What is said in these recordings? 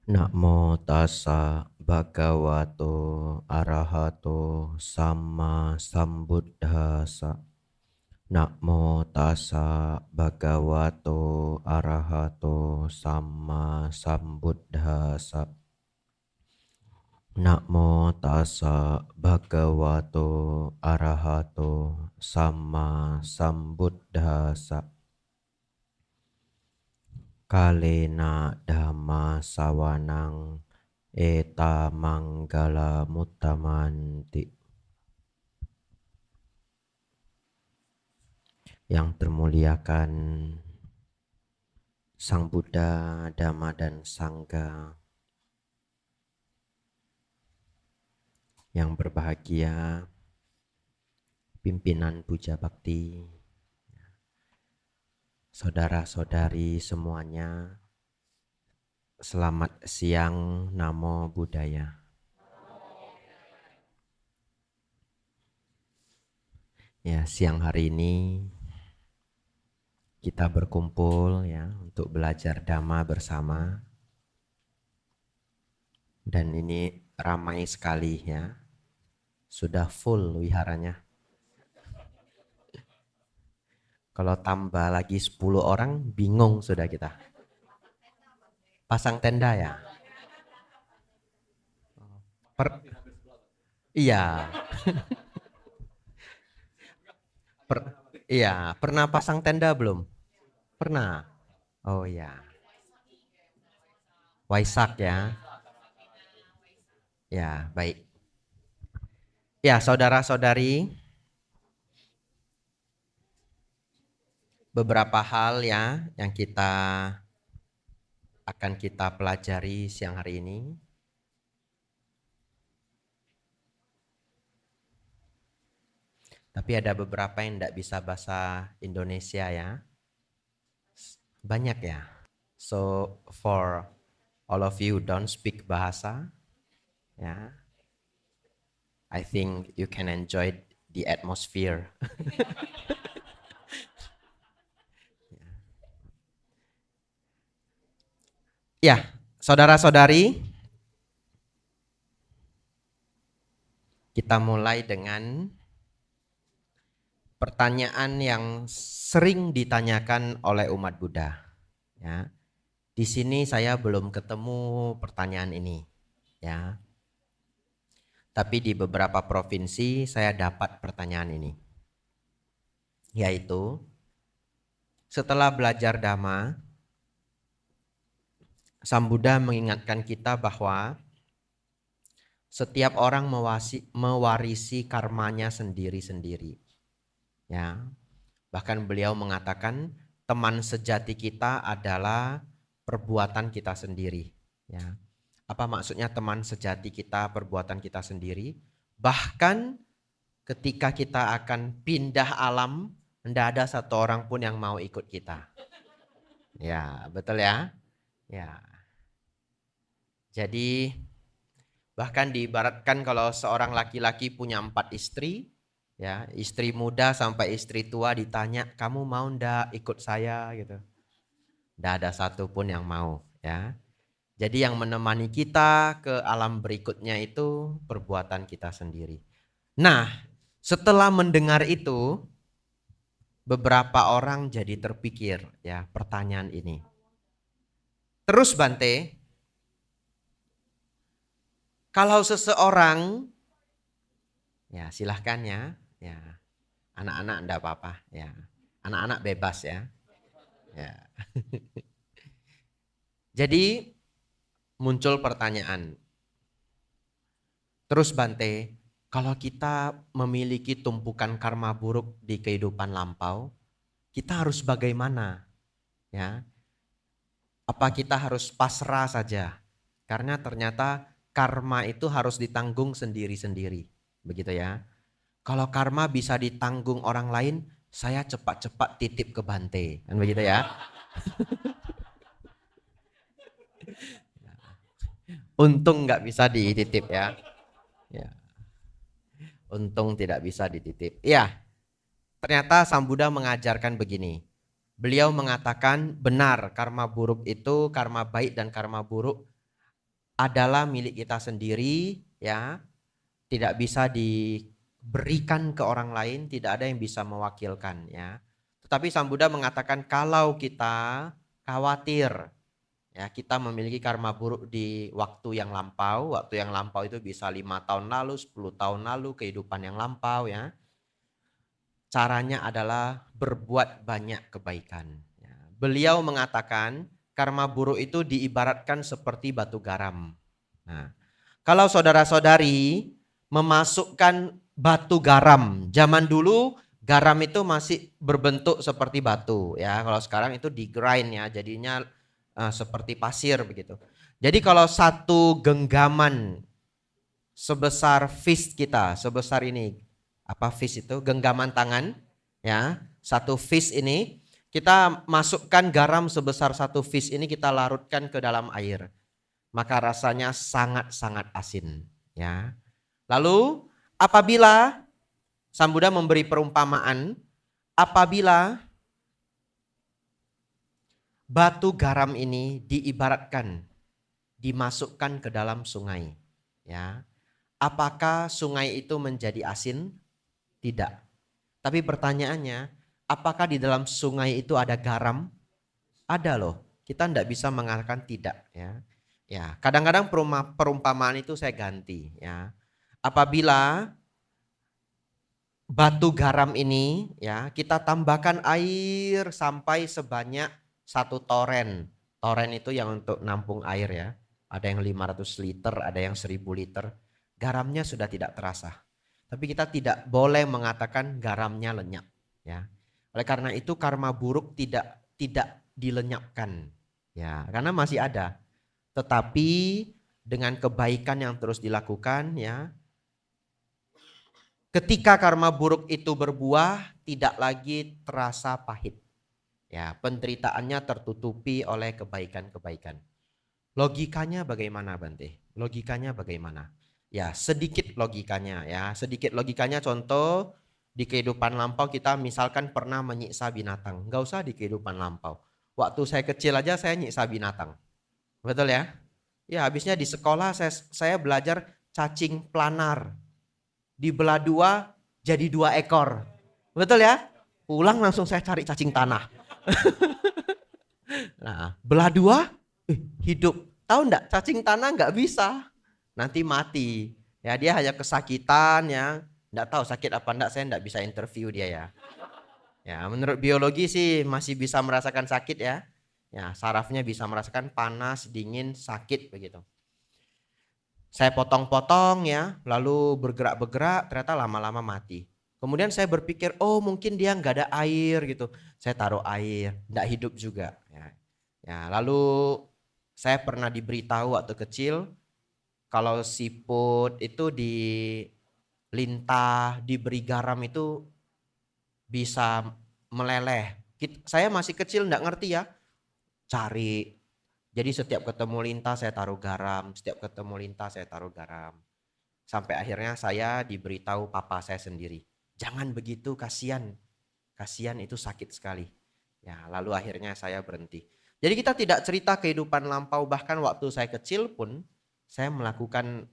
Namo tassa bhagavato arahato sama sambuddhassa. Namo tassa bhagavato arahato sama sambuddhassa. Namo tassa bhagavato arahato sama sambuddhassa. Kalena dhamma sawanang eta manggala muttamanti. Yang termuliakan Sang Buddha, Dhamma dan Sangha. Yang berbahagia pimpinan Puja Bakti, saudara-saudari semuanya, selamat siang, Namo Buddhaya. Ya, siang hari ini kita berkumpul ya untuk belajar Dhamma bersama. Dan ini ramai sekali ya. Sudah full wiharanya. Kalau tambah lagi 10 orang bingung sudah kita. Pasang tenda ya? Iya. Iya, pernah pasang tenda belum? Pernah. Oh ya. Waisak ya. Ya, baik. Ya, saudara-saudari, beberapa hal ya yang akan kita pelajari siang hari ini. Tapi ada beberapa yang tidak bisa bahasa Indonesia ya. Banyak ya. So for all of you don't speak bahasa, ya, I think you can enjoy the atmosphere. Ya, saudara-saudari, kita mulai dengan pertanyaan yang sering ditanyakan oleh umat Buddha. Ya, di sini saya belum ketemu pertanyaan ini. Ya, tapi di beberapa provinsi saya dapat pertanyaan ini. Yaitu, setelah belajar Dhamma, Sang Buddha mengingatkan kita bahwa setiap orang mewarisi karmanya sendiri-sendiri. Ya. Bahkan beliau mengatakan teman sejati kita adalah perbuatan kita sendiri. Ya. Apa maksudnya teman sejati kita, perbuatan kita sendiri? Bahkan ketika kita akan pindah alam, tidak ada satu orang pun yang mau ikut kita. Ya, betul ya? Ya. Jadi bahkan diibaratkan kalau seorang laki-laki punya 4 istri, ya, istri muda sampai istri tua ditanya, kamu mau ndak ikut saya gitu. Ndak ada satu pun yang mau, ya. Jadi yang menemani kita ke alam berikutnya itu perbuatan kita sendiri. Nah, setelah mendengar itu, beberapa orang jadi terpikir ya pertanyaan ini. Terus Bante, kalau seseorang, ya silahkan ya anak-anak enggak apa-apa ya, anak-anak bebas ya. Jadi muncul pertanyaan, terus Bante, kalau kita memiliki tumpukan karma buruk di kehidupan lampau, kita harus bagaimana? Ya, apa kita harus pasrah saja? Karena ternyata karma itu harus ditanggung sendiri-sendiri, begitu ya. Kalau karma bisa ditanggung orang lain, saya cepat-cepat titip ke Bante, kan begitu ya. Untung nggak bisa dititip ya. Ya. Untung tidak bisa dititip. Ya, ternyata Sang Buddha mengajarkan begini. Beliau mengatakan benar karma buruk itu, karma baik dan karma buruk adalah milik kita sendiri, ya. Tidak bisa diberikan ke orang lain, tidak ada yang bisa mewakilkan, ya. Tetapi Sang Buddha mengatakan kalau kita khawatir, ya, kita memiliki karma buruk di waktu yang lampau. Waktu yang lampau itu bisa 5 tahun lalu, 10 tahun lalu, kehidupan yang lampau, ya. Caranya adalah berbuat banyak kebaikan. Ya. Beliau mengatakan karma buruk itu diibaratkan seperti batu garam. Nah, kalau saudara-saudari memasukkan batu garam, zaman dulu garam itu masih berbentuk seperti batu, ya. Kalau sekarang itu di grind, ya, jadinya seperti pasir begitu. Jadi kalau satu genggaman sebesar fist kita, sebesar ini, apa fist itu? Genggaman tangan, ya. Satu fist ini kita masukkan garam sebesar satu fist ini, kita larutkan ke dalam air. Maka rasanya sangat-sangat asin, ya. Lalu apabila Sang Buddha memberi perumpamaan, apabila batu garam ini diibaratkan dimasukkan ke dalam sungai, ya. Apakah sungai itu menjadi asin? Tidak. Tapi pertanyaannya, apakah di dalam sungai itu ada garam? Ada loh. Kita tidak bisa mengatakan tidak, ya. Ya, kadang-kadang perumpamaan itu saya ganti, ya. Apabila batu garam ini, ya, kita tambahkan air sampai sebanyak 1 toren. Toren itu yang untuk nampung air, ya. Ada yang 500 liter, ada yang 1000 liter. Garamnya sudah tidak terasa. Tapi kita tidak boleh mengatakan garamnya lenyap, ya. Oleh karena itu karma buruk tidak dilenyapkan, ya, karena masih ada. Tetapi dengan kebaikan yang terus dilakukan, ya, ketika karma buruk itu berbuah tidak lagi terasa pahit, ya, penderitaannya tertutupi oleh kebaikan-kebaikan. Logikanya bagaimana, Bante? Logikanya bagaimana? Ya, sedikit logikanya, ya, sedikit logikanya. Contoh di kehidupan lampau kita misalkan pernah menyiksa binatang. Nggak usah di kehidupan lampau. Waktu saya kecil aja saya nyiksa binatang. Betul, ya? Ya, habisnya di sekolah saya belajar cacing planar. Dibelah 2 jadi 2 ekor. Betul, ya? Pulang langsung saya cari cacing tanah. Nah, belah 2 hidup. Tahu enggak, cacing tanah enggak bisa. Nanti mati. Ya, dia hanya kesakitan, ya. Enggak tahu sakit apa enggak, saya enggak bisa interview dia, ya. Ya, menurut biologi sih masih bisa merasakan sakit, ya. Ya, sarafnya bisa merasakan panas, dingin, sakit begitu. Saya potong-potong, ya, lalu bergerak-bergerak, ternyata lama-lama mati. Kemudian saya berpikir, oh mungkin dia nggak ada air gitu. Saya taruh air, nggak hidup juga. Ya, lalu saya pernah diberitahu waktu kecil, kalau siput itu dilintah, diberi garam itu bisa meleleh. Saya masih kecil nggak ngerti, ya. Cari. Jadi setiap ketemu lintah saya taruh garam, setiap ketemu lintah saya taruh garam. Sampai akhirnya saya diberitahu papa saya sendiri, jangan begitu, kasihan. Kasihan, itu sakit sekali. Ya, lalu akhirnya saya berhenti. Jadi kita tidak cerita kehidupan lampau, bahkan waktu saya kecil pun saya melakukan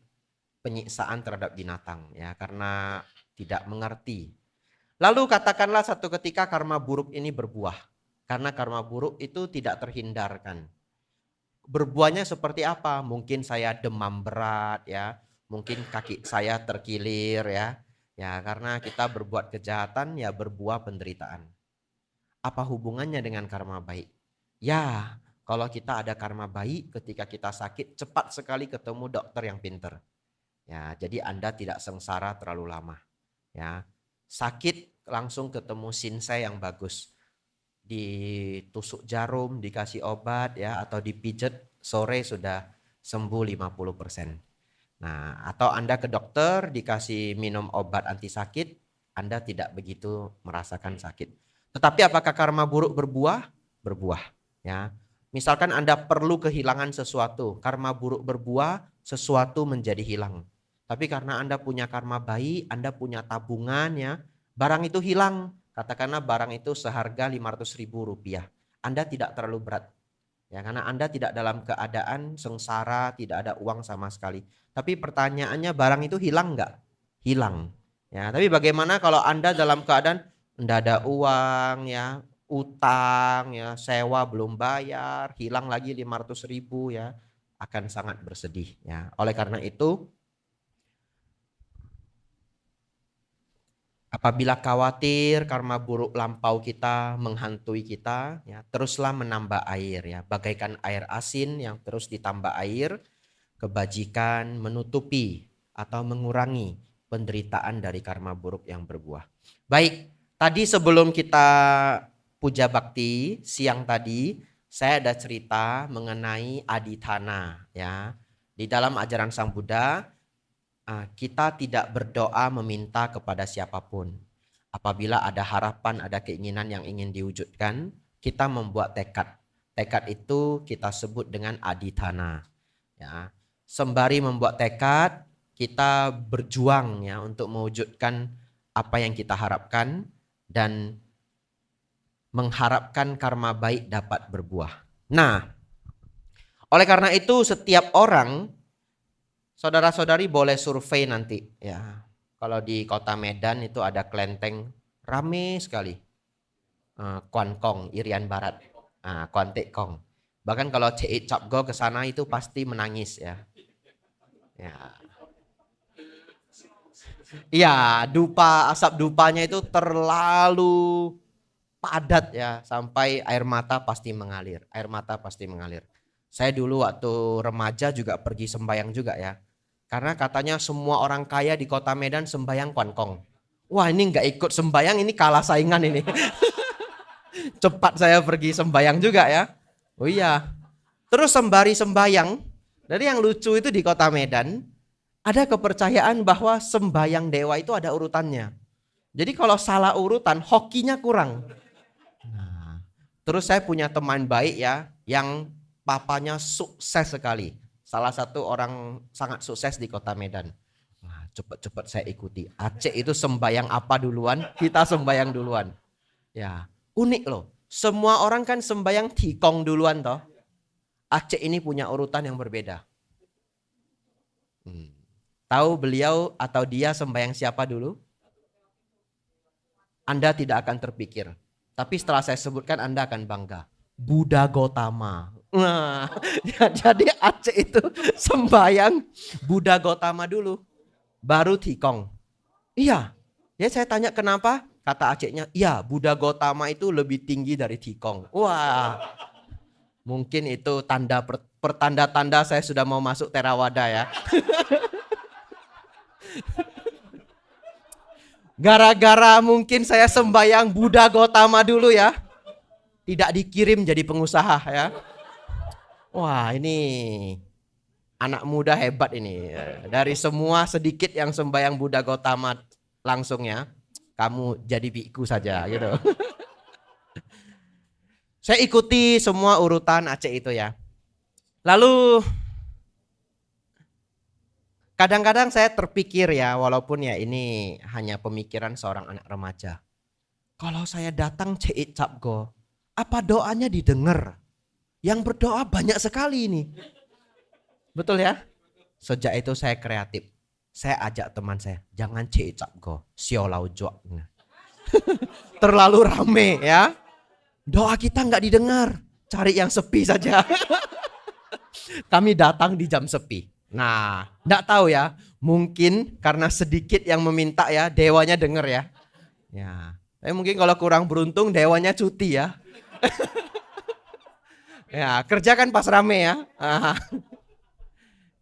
penyiksaan terhadap binatang, ya, karena tidak mengerti. Lalu katakanlah satu ketika karma buruk ini berbuah. Karena karma buruk itu tidak terhindarkan. Berbuahnya seperti apa? Mungkin saya demam berat, ya. Mungkin kaki saya terkilir, ya. Ya, karena kita berbuat kejahatan, ya, berbuah penderitaan. Apa hubungannya dengan karma baik? Ya, kalau kita ada karma baik, ketika kita sakit cepat sekali ketemu dokter yang pinter. Ya, jadi Anda tidak sengsara terlalu lama. Ya, sakit langsung ketemu shinsei yang bagus. Ditusuk jarum, dikasih obat, ya, atau dipijet, sore sudah sembuh 50%. Nah, atau Anda ke dokter dikasih minum obat anti sakit, Anda tidak begitu merasakan sakit. Tetapi apakah karma buruk berbuah? Berbuah, ya. Misalkan Anda perlu kehilangan sesuatu, karma buruk berbuah, sesuatu menjadi hilang. Tapi karena Anda punya karma baik, Anda punya tabungan, ya, barang itu hilang. Katakanlah barang itu seharga 500.000 rupiah. Anda tidak terlalu berat. Ya, karena Anda tidak dalam keadaan sengsara, tidak ada uang sama sekali. Tapi pertanyaannya, barang itu hilang nggak? Hilang. Ya, tapi bagaimana kalau Anda dalam keadaan tidak ada uang, ya, utang, ya, sewa belum bayar, hilang lagi 500.000, ya, akan sangat bersedih. Ya, oleh karena itu, apabila khawatir karma buruk lampau kita menghantui kita, ya, teruslah menambah air, ya, bagaikan air asin yang terus ditambah air, kebajikan menutupi atau mengurangi penderitaan dari karma buruk yang berbuah. Baik, tadi sebelum kita puja bakti siang tadi, saya ada cerita mengenai adithana, ya. Di dalam ajaran Sang Buddha, kita tidak berdoa meminta kepada siapapun. Apabila ada harapan, ada keinginan yang ingin diwujudkan, kita membuat tekad. Tekad itu kita sebut dengan adithana. Ya, sembari membuat tekad, kita berjuang, ya, untuk mewujudkan apa yang kita harapkan dan mengharapkan karma baik dapat berbuah. Nah, oleh karena itu setiap orang, saudara-saudari boleh survei nanti, ya. Kalau di kota Medan itu ada kelenteng rame sekali. Kuan Kong, Irian Barat. Kuan Tek Kong. Bahkan kalau Cik Capgo ke sana itu pasti menangis, ya. Ya. Iya, asap dupanya itu terlalu padat, ya, sampai air mata pasti mengalir. Air mata pasti mengalir. Saya dulu waktu remaja juga pergi sembayang juga, ya. Karena katanya semua orang kaya di kota Medan sembayang Kuan Kong. Wah, ini nggak ikut sembayang, ini kalah saingan ini. Cepat saya pergi sembayang juga, ya. Oh iya. Terus sembari sembayang, dari yang lucu itu di kota Medan, ada kepercayaan bahwa sembayang dewa itu ada urutannya. Jadi kalau salah urutan, hokinya kurang. Nah, terus saya punya teman baik, ya, yang papanya sukses sekali. Salah satu orang sangat sukses di kota Medan. Wah, cepet-cepet saya ikuti. Aceh itu sembayang apa duluan, kita sembayang duluan. Ya, unik loh. Semua orang kan sembayang tikong duluan toh. Aceh ini punya urutan yang berbeda. Tahu beliau atau dia sembayang siapa dulu? Anda tidak akan terpikir. Tapi setelah saya sebutkan Anda akan bangga. Buddha Gotama. Nah, jadi Aceh itu sembayang Buddha Gotama dulu. Baru Tikong. Iya. Ya, saya tanya kenapa? Kata Acehnya, iya, Buddha Gotama itu lebih tinggi dari Tikong. Wah. Mungkin itu tanda pertanda-tanda saya sudah mau masuk Theravada, ya. Gara-gara mungkin saya sembayang Buddha Gotama dulu, ya. Tidak dikirim jadi pengusaha, ya. Wah, ini anak muda hebat ini. Dari semua sedikit yang sembayang Buddha Gotama langsung, ya. Kamu jadi biku saja gitu. Saya ikuti semua urutan Aceh itu, ya. Lalu kadang-kadang saya terpikir, ya, walaupun ya ini hanya pemikiran seorang anak remaja. Kalau saya datang Cik Capgo, apa doanya didengar? Yang berdoa banyak sekali ini. Betul, ya? Sejak itu saya kreatif. Saya ajak teman saya, jangan Cik Capgo, Xiao Lao Jok. Terlalu rame, ya. Doa kita nggak didengar, cari yang sepi saja. Kami datang di jam sepi. Nah, enggak tahu, ya. Mungkin karena sedikit yang meminta, ya, dewanya denger, ya. Ya. Tapi mungkin kalau kurang beruntung dewanya cuti, ya. Ya, kerja kan pas rame, ya.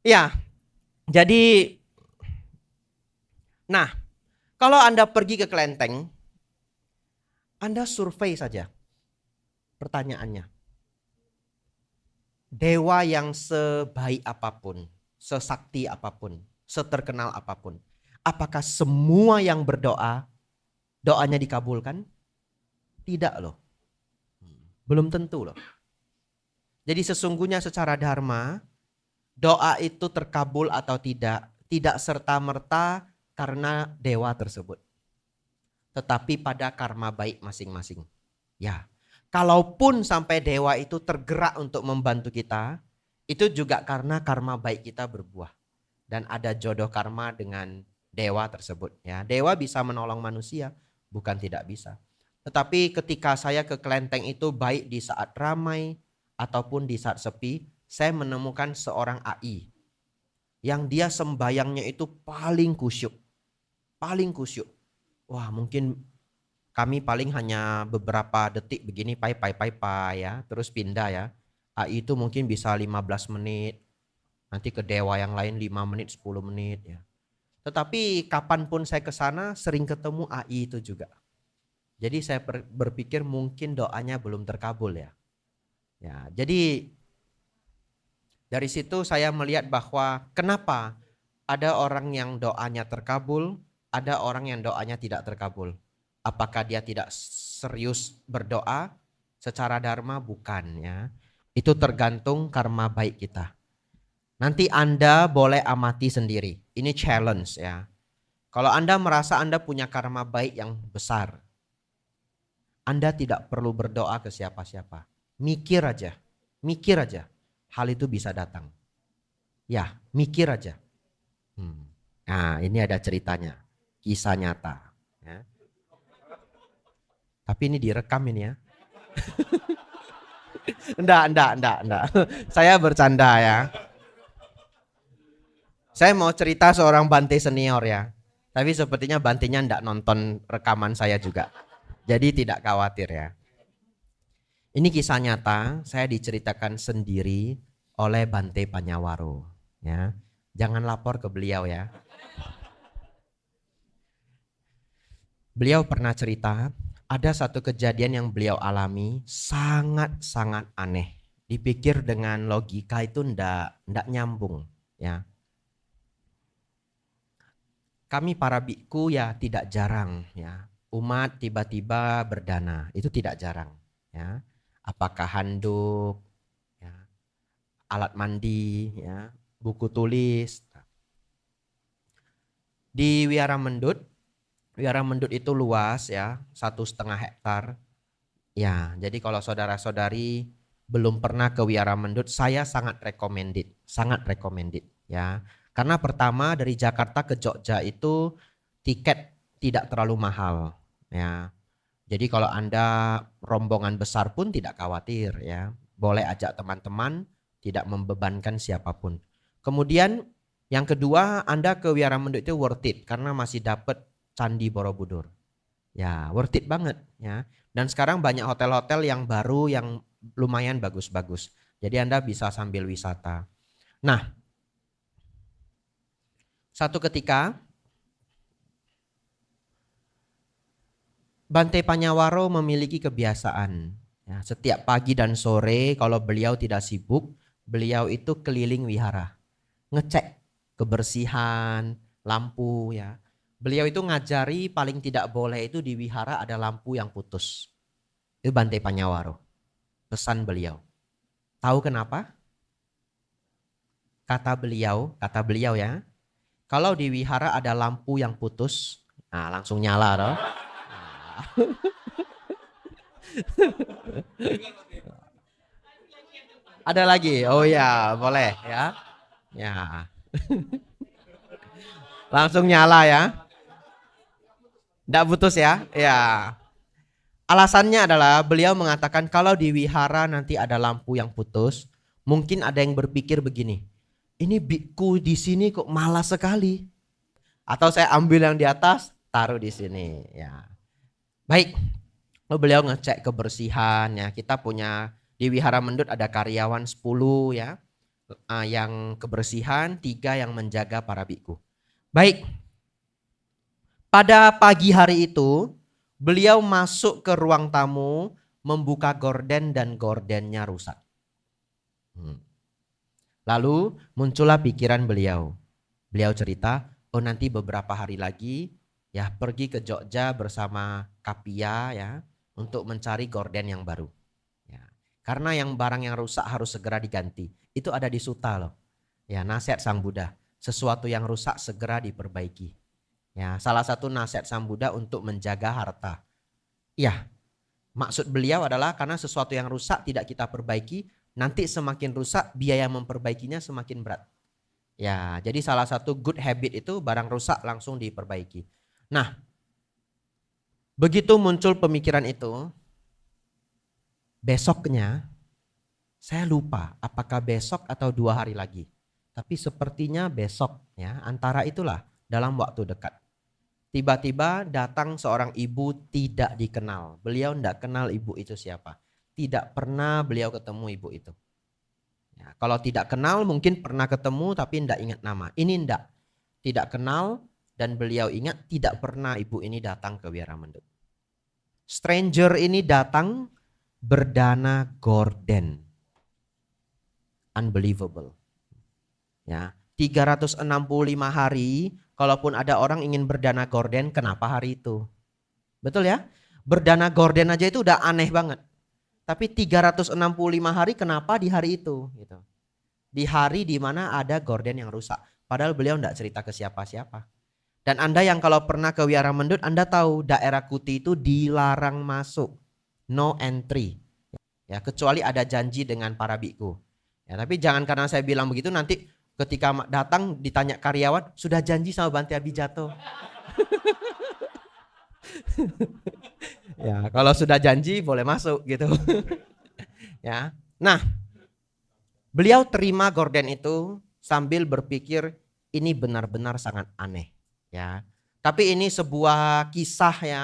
Ya. Jadi nah, kalau Anda pergi ke kelenteng, Anda survei saja. Pertanyaannya. Dewa yang sebaik apapun, sesakti apapun, seterkenal apapun, apakah semua yang berdoa, doanya dikabulkan? Tidak loh. Belum tentu loh. Jadi sesungguhnya secara dharma, doa itu terkabul atau tidak serta-merta karena dewa tersebut. Tetapi pada karma baik masing-masing. Ya, Kalaupun sampai dewa itu tergerak untuk membantu kita, itu juga karena karma baik kita berbuah. Dan ada jodoh karma dengan dewa tersebut. Ya, dewa bisa menolong manusia, bukan tidak bisa. Tetapi ketika saya ke kelenteng itu baik di saat ramai ataupun di saat sepi, saya menemukan seorang AI yang dia sembayangnya itu paling kusyuk. Paling kusyuk. Wah, mungkin kami paling hanya beberapa detik begini pai ya, terus pindah ya. AI itu mungkin bisa 15 menit, nanti ke dewa yang lain 5 menit, 10 menit ya. Tetapi kapanpun saya ke sana sering ketemu AI itu juga. Jadi saya berpikir mungkin doanya belum terkabul ya. Ya, jadi dari situ saya melihat bahwa kenapa ada orang yang doanya terkabul, ada orang yang doanya tidak terkabul. Apakah dia tidak serius berdoa secara dharma? Bukan ya. Itu tergantung karma baik kita. Nanti Anda boleh amati sendiri. Ini challenge ya. Kalau Anda merasa Anda punya karma baik yang besar, Anda tidak perlu berdoa ke siapa-siapa. Mikir aja. Mikir aja. Hal itu bisa datang. Ya, mikir aja. Nah, ini ada ceritanya. Kisah nyata. Ya. Tapi ini direkam ini ya. Enggak. Saya bercanda ya. Saya mau cerita seorang Bante senior ya. Tapi sepertinya Bantenya enggak nonton rekaman saya juga. Jadi tidak khawatir ya. Ini kisah nyata, saya diceritakan sendiri oleh Bante Panyawaro. Ya. Jangan lapor ke beliau ya. Beliau pernah cerita, ada satu kejadian yang beliau alami sangat-sangat aneh. Dipikir dengan logika itu ndak nyambung ya. Kami para biku ya tidak jarang ya. Umat tiba-tiba berdana, itu tidak jarang ya. Apakah handuk, ya, alat mandi, ya, buku tulis. Di Wiara Mendut itu luas ya, 1,5 hektar. Ya, jadi kalau saudara-saudari belum pernah ke Wiara Mendut, saya sangat recommended ya. Karena pertama dari Jakarta ke Jogja itu tiket tidak terlalu mahal ya. Jadi kalau Anda rombongan besar pun tidak khawatir ya. Boleh ajak teman-teman, tidak membebankan siapapun. Kemudian yang kedua, Anda ke Wiara Mendut itu worth it karena masih dapat Candi Borobudur. Ya, worth it banget ya. Dan sekarang banyak hotel-hotel yang baru yang lumayan bagus-bagus. Jadi Anda bisa sambil wisata. Nah, satu ketika Bante Panyawaro memiliki kebiasaan ya, setiap pagi dan sore kalau beliau tidak sibuk, beliau itu keliling wihara, ngecek kebersihan, lampu ya. Beliau itu ngajari paling tidak boleh itu di wihara ada lampu yang putus. Itu Bante Panyawaro. Pesan beliau. Tahu kenapa? Kata beliau ya. Kalau di wihara ada lampu yang putus, nah langsung nyala toh. Ada lagi? Oh ya, boleh ya. Ya. Langsung nyala ya. Nggak putus ya? Ya. Alasannya adalah beliau mengatakan kalau di wihara nanti ada lampu yang putus, mungkin ada yang berpikir begini, ini biku di sini kok malas sekali. Atau saya ambil yang di atas, taruh di sini. Ya. Baik, beliau ngecek kebersihan ya. Kita punya di Wihara Mendut ada karyawan 10 ya. Yang kebersihan, 3 yang menjaga para biku. Baik, pada pagi hari itu beliau masuk ke ruang tamu, membuka gorden dan gordennya rusak. Lalu muncullah pikiran beliau. Beliau cerita, oh nanti beberapa hari lagi ya pergi ke Jogja bersama Kapia ya untuk mencari gorden yang baru. Ya, karena yang barang yang rusak harus segera diganti. Itu ada di Sutta loh. Ya, nasihat Sang Buddha, sesuatu yang rusak segera diperbaiki. Ya, salah satu nasihat Sang Buddha untuk menjaga harta. Ya, Maksud beliau adalah karena sesuatu yang rusak tidak kita perbaiki, nanti semakin rusak biaya memperbaikinya semakin berat. Ya, jadi salah satu good habit itu barang rusak langsung diperbaiki. Nah, begitu muncul pemikiran itu, besoknya saya lupa apakah besok atau 2 hari lagi. Tapi sepertinya besok ya, antara itulah dalam waktu dekat. Tiba-tiba datang seorang ibu tidak dikenal. Beliau tidak kenal ibu itu siapa. Tidak pernah beliau ketemu ibu itu. Ya, kalau tidak kenal mungkin pernah ketemu tapi tidak ingat nama. Ini tidak. Tidak kenal dan beliau ingat tidak pernah ibu ini datang ke Wieramendut. Stranger ini datang berdana gorden. Unbelievable. Ya, 365 hari, kalaupun ada orang ingin berdana gorden, kenapa hari itu? Betul ya? Berdana gorden aja itu udah aneh banget. Tapi 365 hari kenapa di hari itu? Gitu. Di hari di mana ada gorden yang rusak. Padahal beliau tidak cerita ke siapa-siapa. Dan Anda yang kalau pernah ke Wieramendut, Anda tahu daerah Kuti itu dilarang masuk. No entry. Ya, kecuali ada janji dengan para biku. Ya, tapi jangan karena saya bilang begitu nanti ketika datang ditanya karyawan, sudah janji sama Bante Abijato. Ya, kalau sudah janji boleh masuk gitu. Ya. Nah, beliau terima gorden itu sambil berpikir ini benar-benar sangat aneh, ya. Tapi ini sebuah kisah ya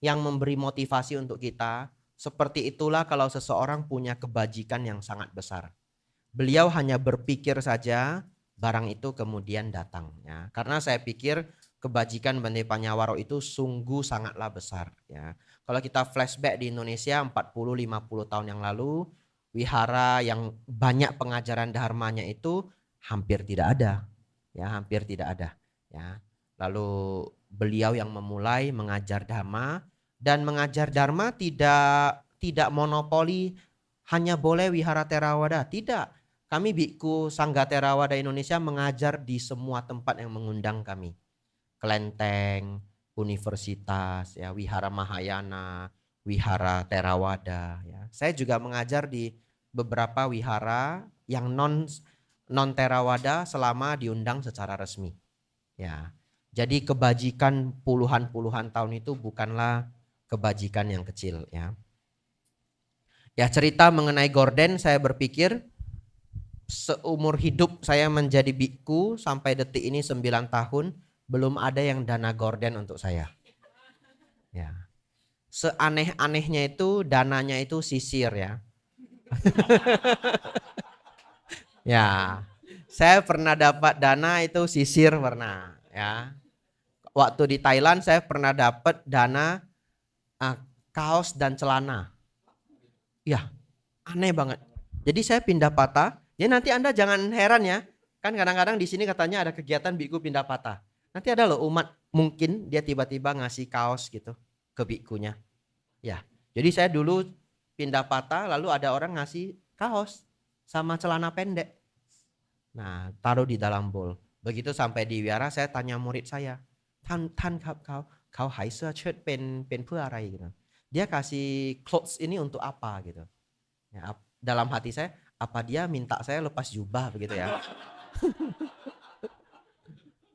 yang memberi motivasi untuk kita. Seperti itulah kalau seseorang punya kebajikan yang sangat besar. Beliau hanya berpikir saja, barang itu kemudian datang ya. Karena saya pikir kebajikan Bante Panyawaro itu sungguh sangatlah besar ya. Kalau kita flashback di Indonesia 40-50 tahun yang lalu, wihara yang banyak pengajaran dharmanya itu hampir tidak ada. Ya, hampir tidak ada ya. Lalu beliau yang memulai mengajar dharma dan mengajar dharma tidak monopoli hanya boleh wihara Theravada, tidak. Kami Biku Sangga Theravada Indonesia mengajar di semua tempat yang mengundang kami. Kelenteng, universitas, ya, wihara Mahayana, wihara Theravada. Ya. Saya juga mengajar di beberapa wihara yang non Theravada selama diundang secara resmi. Ya, jadi kebajikan puluhan tahun itu bukanlah kebajikan yang kecil. Ya, ya cerita mengenai gorden saya berpikir seumur hidup saya menjadi biku sampai detik ini 9 tahun belum ada yang dana gorden untuk saya. Ya. Seaneh-anehnya itu dananya itu sisir ya. Ya. Saya pernah dapat dana itu sisir pernah ya. Waktu di Thailand saya pernah dapat dana kaos dan celana. Ya, aneh banget. Jadi saya pindah patah. Ya nanti Anda jangan heran ya. Kan kadang-kadang di sini katanya ada kegiatan biku pindah patah. Nanti ada loh umat mungkin dia tiba-tiba ngasih kaos gitu ke bikunya. Ya. Jadi saya dulu pindah patah lalu ada orang ngasih kaos sama celana pendek. Nah, taruh di dalam bowl. Begitu sampai di wihara saya tanya murid saya. Tan kau hai se chet pen พื่ออะไรgitu. Dia kasih clothes ini untuk apa gitu. Ya, dalam hati saya, apa dia minta saya lepas jubah begitu ya.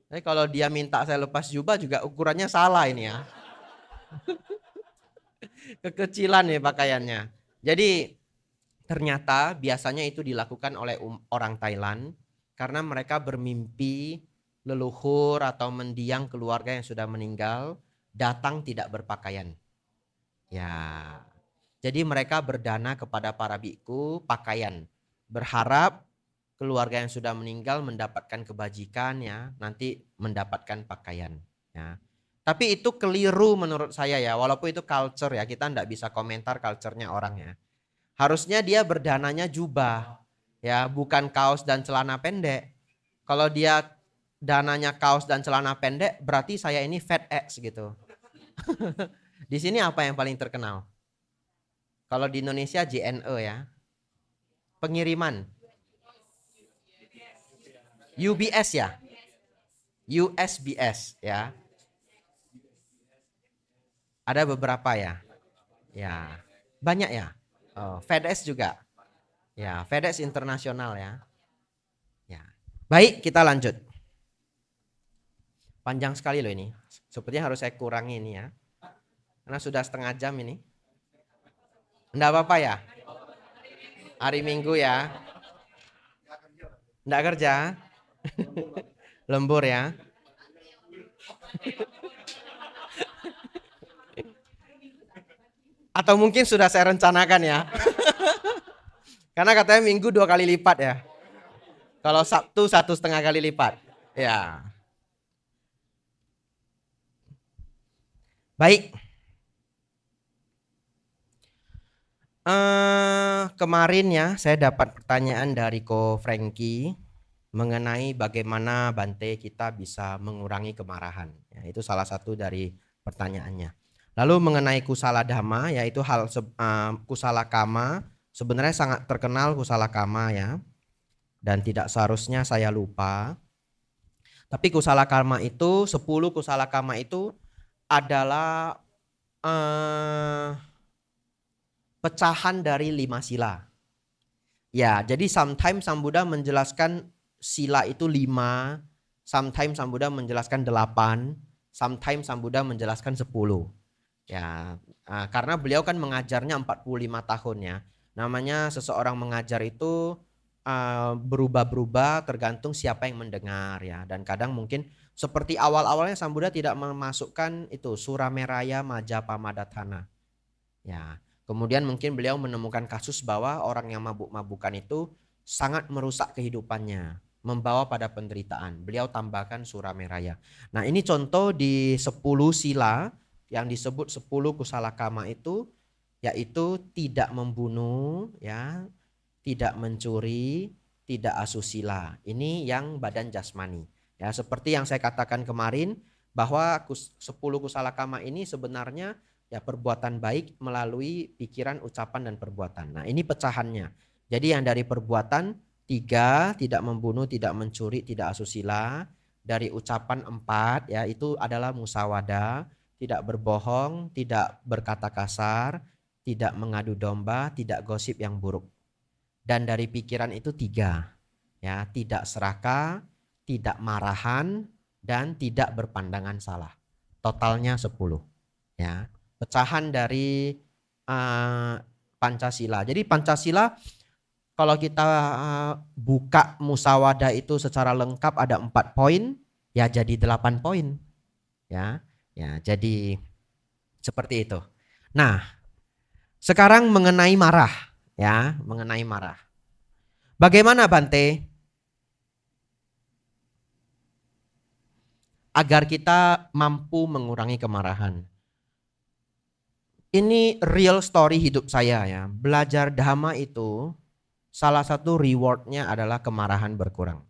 Tapi kalau dia minta saya lepas jubah juga ukurannya salah ini ya. Kekecilan ya pakaiannya. Jadi ternyata biasanya itu dilakukan oleh orang Thailand karena mereka bermimpi leluhur atau mendiang keluarga yang sudah meninggal datang tidak berpakaian. Ya. Jadi mereka berdana kepada para biku pakaian. Berharap keluarga yang sudah meninggal mendapatkan kebajikan ya, nanti mendapatkan pakaian ya. Tapi itu keliru menurut saya ya, walaupun itu culture ya, kita enggak bisa komentar culture-nya orang ya. Harusnya dia berdananya jubah ya, bukan kaos dan celana pendek. Kalau dia dananya kaos dan celana pendek, berarti saya ini fat X gitu. Di sini apa yang paling terkenal? Kalau di Indonesia JNE ya. Pengiriman. UBS ya. USBS ya. Ada beberapa ya. Ya. Banyak ya? Oh, FedEx juga. Ya, FedEx internasional ya. Ya. Baik, kita lanjut. Panjang sekali loh ini. Sepertinya harus saya kurangi ini ya. Karena sudah setengah jam ini. Enggak apa-apa ya? Hari Minggu ya. Enggak kerja. Lembur ya. Atau mungkin sudah saya rencanakan ya. Karena katanya Minggu 2 kali lipat ya. Kalau Sabtu 1,5 kali lipat. Ya. Baik. Kemarin ya saya dapat pertanyaan dari Ko Frankie mengenai bagaimana Bante kita bisa mengurangi kemarahan. Ya, itu salah satu dari pertanyaannya. Lalu mengenai kusala dhamma, yaitu kusala kama, sebenarnya sangat terkenal kusala kama ya, dan tidak seharusnya saya lupa. Tapi kusala karma itu 10 kusala kama itu adalah pecahan dari 5 sila. Ya, jadi sometimes Sang Buddha menjelaskan sila itu 5, sometimes Sang Buddha menjelaskan 8, sometimes Sang Buddha menjelaskan 10. Ya, karena beliau kan mengajarnya 45 tahun ya. Namanya seseorang mengajar itu berubah-berubah tergantung siapa yang mendengar ya. Dan kadang mungkin seperti awal-awalnya Sang Buddha tidak memasukkan itu Surameraya Majapahmadhatthana. Ya. Kemudian mungkin beliau menemukan kasus bahwa orang yang mabuk-mabukan itu sangat merusak kehidupannya, membawa pada penderitaan. Beliau tambahkan Surameraya. Nah, ini contoh di 10 sila yang disebut 10 kusala kama itu, yaitu tidak membunuh, ya, tidak mencuri, tidak asusila. Ini yang badan jasmani. Ya, seperti yang saya katakan kemarin bahwa 10 kusala kama ini sebenarnya ya perbuatan baik melalui pikiran, ucapan, dan perbuatan. Nah, ini pecahannya. Jadi yang dari perbuatan 3, tidak membunuh, tidak mencuri, tidak asusila. Dari ucapan 4 ya itu adalah musawada, tidak berbohong, tidak berkata kasar, tidak mengadu domba, tidak gosip yang buruk. Dan dari pikiran itu 3 ya, tidak serakah, tidak marahan, dan tidak berpandangan salah. Totalnya 10 ya. Pecahan dari Pancasila. Jadi Pancasila kalau kita buka musawada itu secara lengkap ada 4 poin, ya jadi 8 poin. Ya, ya jadi seperti itu. Nah, sekarang mengenai marah, ya, mengenai marah. Bagaimana Bante agar kita mampu mengurangi kemarahan? Ini real story hidup saya ya. Belajar dhamma itu salah satu rewardnya adalah kemarahan berkurang.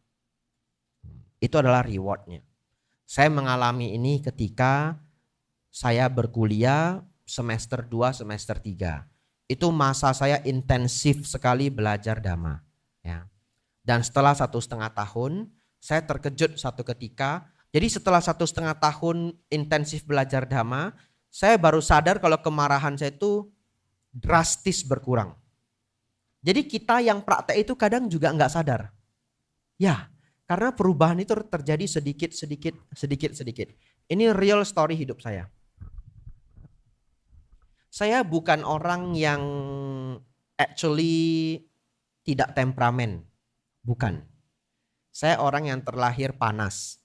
Itu adalah rewardnya. Saya mengalami ini ketika saya berkuliah semester 2, semester 3. Itu masa saya intensif sekali belajar dhamma. Ya. Dan setelah 1,5 tahun, saya terkejut satu ketika. Jadi setelah 1,5 tahun intensif belajar dhamma, saya baru sadar kalau kemarahan saya itu drastis berkurang. Jadi kita yang praktek itu kadang juga nggak sadar. Ya, karena perubahan itu terjadi sedikit. Ini real story hidup saya. Saya bukan orang yang actually tidak temperamen. Bukan. Saya orang yang terlahir panas.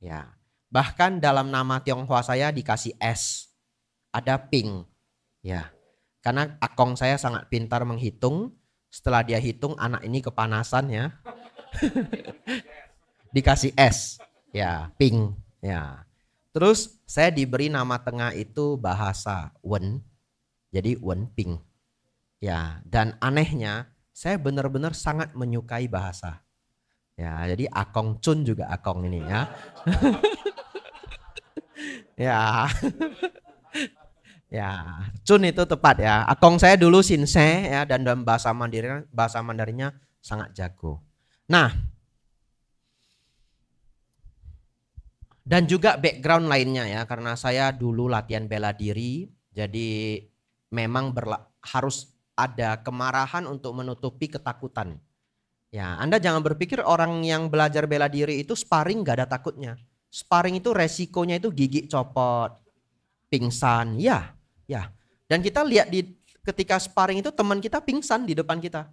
Ya. Bahkan dalam nama Tionghoa saya dikasih S. Ada ping. Ya. Karena akong saya sangat pintar menghitung. Setelah dia hitung anak ini kepanasan ya. Dikasih S. Ya, ping. Ya. Terus saya diberi nama tengah itu bahasa Wen. Jadi Wen Ping. Ya, dan anehnya saya benar-benar sangat menyukai bahasa. Ya, jadi Akong Chun juga Akong ini ya. Ya. Ya, Chun itu tepat ya. Akong saya dulu Sinse ya, dan dalam bahasa Mandarinnya sangat jago. Nah, dan juga background lainnya ya, karena saya dulu latihan bela diri, jadi memang harus ada kemarahan untuk menutupi ketakutan. Ya, Anda jangan berpikir orang yang belajar bela diri itu sparring gak ada takutnya. Sparring itu resikonya itu gigi copot, pingsan, ya. Dan kita lihat ketika sparring itu teman kita pingsan di depan kita.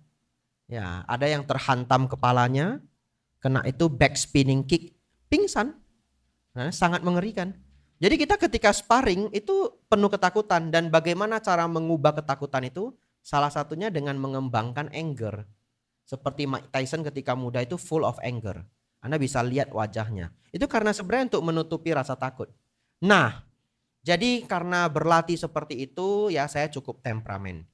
Ya, ada yang terhantam kepalanya, kena itu back spinning kick, pingsan. Nah, sangat mengerikan. Jadi kita ketika sparring itu penuh ketakutan, dan bagaimana cara mengubah ketakutan itu? Salah satunya dengan mengembangkan anger. Seperti Mike Tyson ketika muda itu full of anger. Anda bisa lihat wajahnya. Itu karena sebenarnya untuk menutupi rasa takut. Nah, jadi karena berlatih seperti itu ya saya cukup temperamen.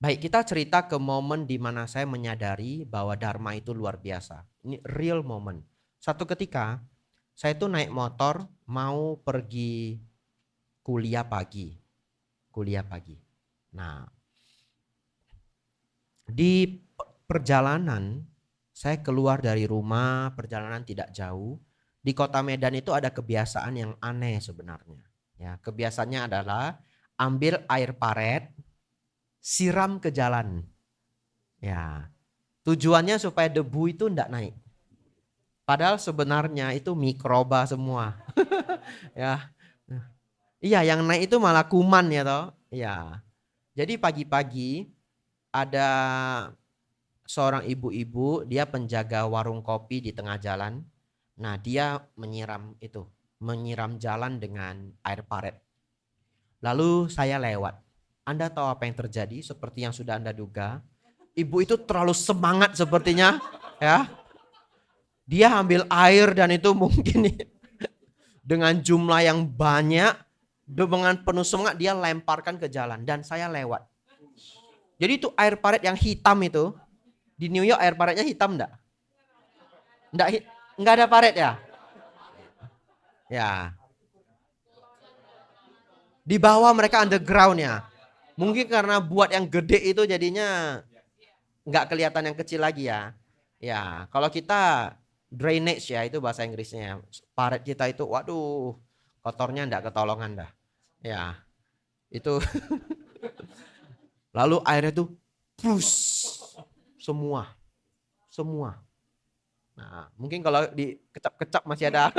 Baik, kita cerita ke momen di mana saya menyadari bahwa Dharma itu luar biasa. Ini real moment. Satu ketika saya tuh naik motor mau pergi kuliah pagi. Nah, di perjalanan saya keluar dari rumah, perjalanan tidak jauh. Di kota Medan itu ada kebiasaan yang aneh sebenarnya. Ya, kebiasaannya adalah ambil air paret, siram ke jalan. Ya, tujuannya supaya debu itu enggak naik. Padahal sebenarnya itu mikroba semua. Ya. Iya, yang naik itu malah kuman ya toh. Iya. Jadi pagi-pagi ada seorang ibu-ibu, dia penjaga warung kopi di tengah jalan. Nah, dia menyiram jalan dengan air paret. Lalu saya lewat. Anda tahu apa yang terjadi? Seperti yang sudah Anda duga. Ibu itu terlalu semangat sepertinya, ya. Dia ambil air dan itu mungkin dengan jumlah yang banyak, dengan penuh semangat dia lemparkan ke jalan dan saya lewat. Jadi itu air paret yang hitam itu, di New York air paretnya hitam enggak? Enggak ada paret ya? Ya. Di bawah mereka underground ya. Mungkin karena buat yang gede itu jadinya enggak kelihatan yang kecil lagi ya. Ya, kalau kita drainage ya itu bahasa Inggrisnya. Paret kita itu waduh kotornya enggak ketolongan dah. Ya. Itu lalu airnya tuh semua. Nah, mungkin kalau dikecap-kecap masih ada.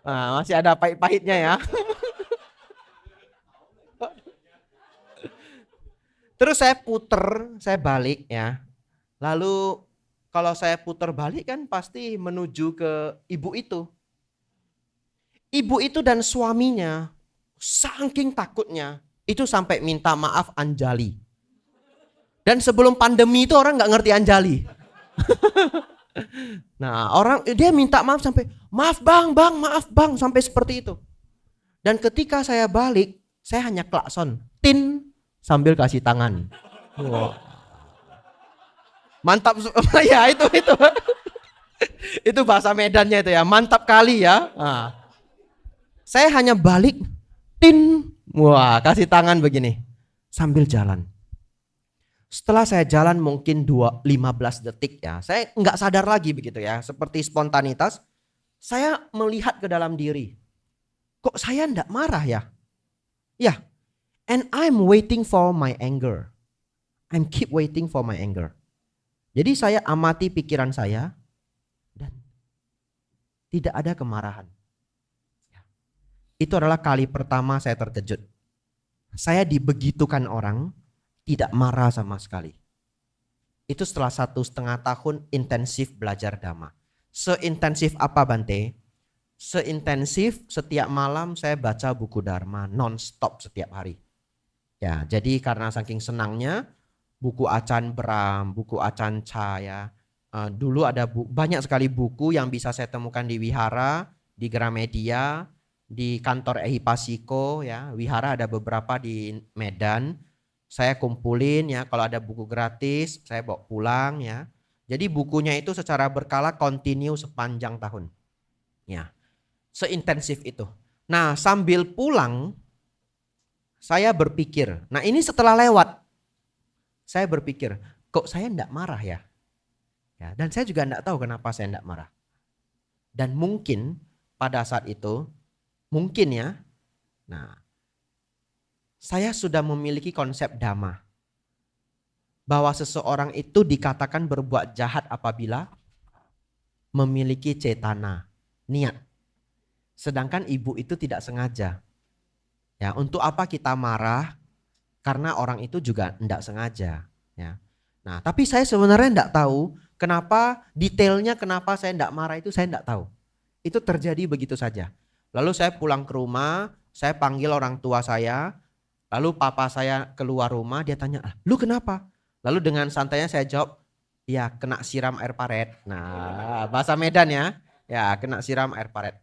Nah, masih ada pahit-pahitnya ya. Terus saya puter, saya balik ya. Lalu kalau saya puter balik kan pasti menuju ke ibu itu. Ibu itu dan suaminya saking takutnya itu sampai minta maaf Anjali. Dan sebelum pandemi itu orang nggak ngerti Anjali. Nah, dia minta maaf sampai maaf bang sampai seperti itu. Dan ketika saya balik, saya hanya klakson, tin sambil kasih tangan. Wow. Mantap ya itu. Itu bahasa Medannya itu ya, mantap kali ya. Nah, saya hanya balik, tin, wah kasih tangan begini sambil jalan. Setelah saya jalan mungkin 15 detik ya, saya nggak sadar lagi begitu ya, seperti spontanitas. Saya melihat ke dalam diri, kok saya nggak marah ya? Ya, and I'm waiting for my anger. I'm keep waiting for my anger. Jadi saya amati pikiran saya dan tidak ada kemarahan. Itu adalah kali pertama saya terkejut. Saya dibegitukan orang, tidak marah sama sekali. Itu setelah 1,5 tahun intensif belajar Dhamma. Seintensif apa Bante? Seintensif setiap malam saya baca buku Dharma non-stop setiap hari. Ya, jadi karena saking senangnya buku Acan Bram, buku Acan Caya. Dulu ada banyak sekali buku yang bisa saya temukan di wihara, di Gramedia, di kantor Ehipasiko ya. Wihara ada beberapa di Medan. Saya kumpulin ya, kalau ada buku gratis saya bawa pulang ya. Jadi bukunya itu secara berkala continue sepanjang tahun. Ya. Seintensif itu. Nah, sambil pulang saya berpikir, nah ini setelah lewat. Saya berpikir, kok saya enggak marah ya? Ya, dan saya juga enggak tahu kenapa saya enggak marah. Dan mungkin pada saat itu Mungkin ya. Nah, saya sudah memiliki konsep dhamma. Bahwa seseorang itu dikatakan berbuat jahat apabila memiliki cetana, niat. Sedangkan ibu itu tidak sengaja. Ya, untuk apa kita marah? Karena orang itu juga tidak sengaja. Ya. Nah, tapi saya sebenarnya tidak tahu kenapa detailnya, kenapa saya tidak marah itu saya tidak tahu. Itu terjadi begitu saja. Lalu saya pulang ke rumah, saya panggil orang tua saya, lalu papa saya keluar rumah, dia tanya, lu kenapa? Lalu dengan santainya saya jawab, ya kena siram air paret. Nah, bahasa Medan ya kena siram air paret.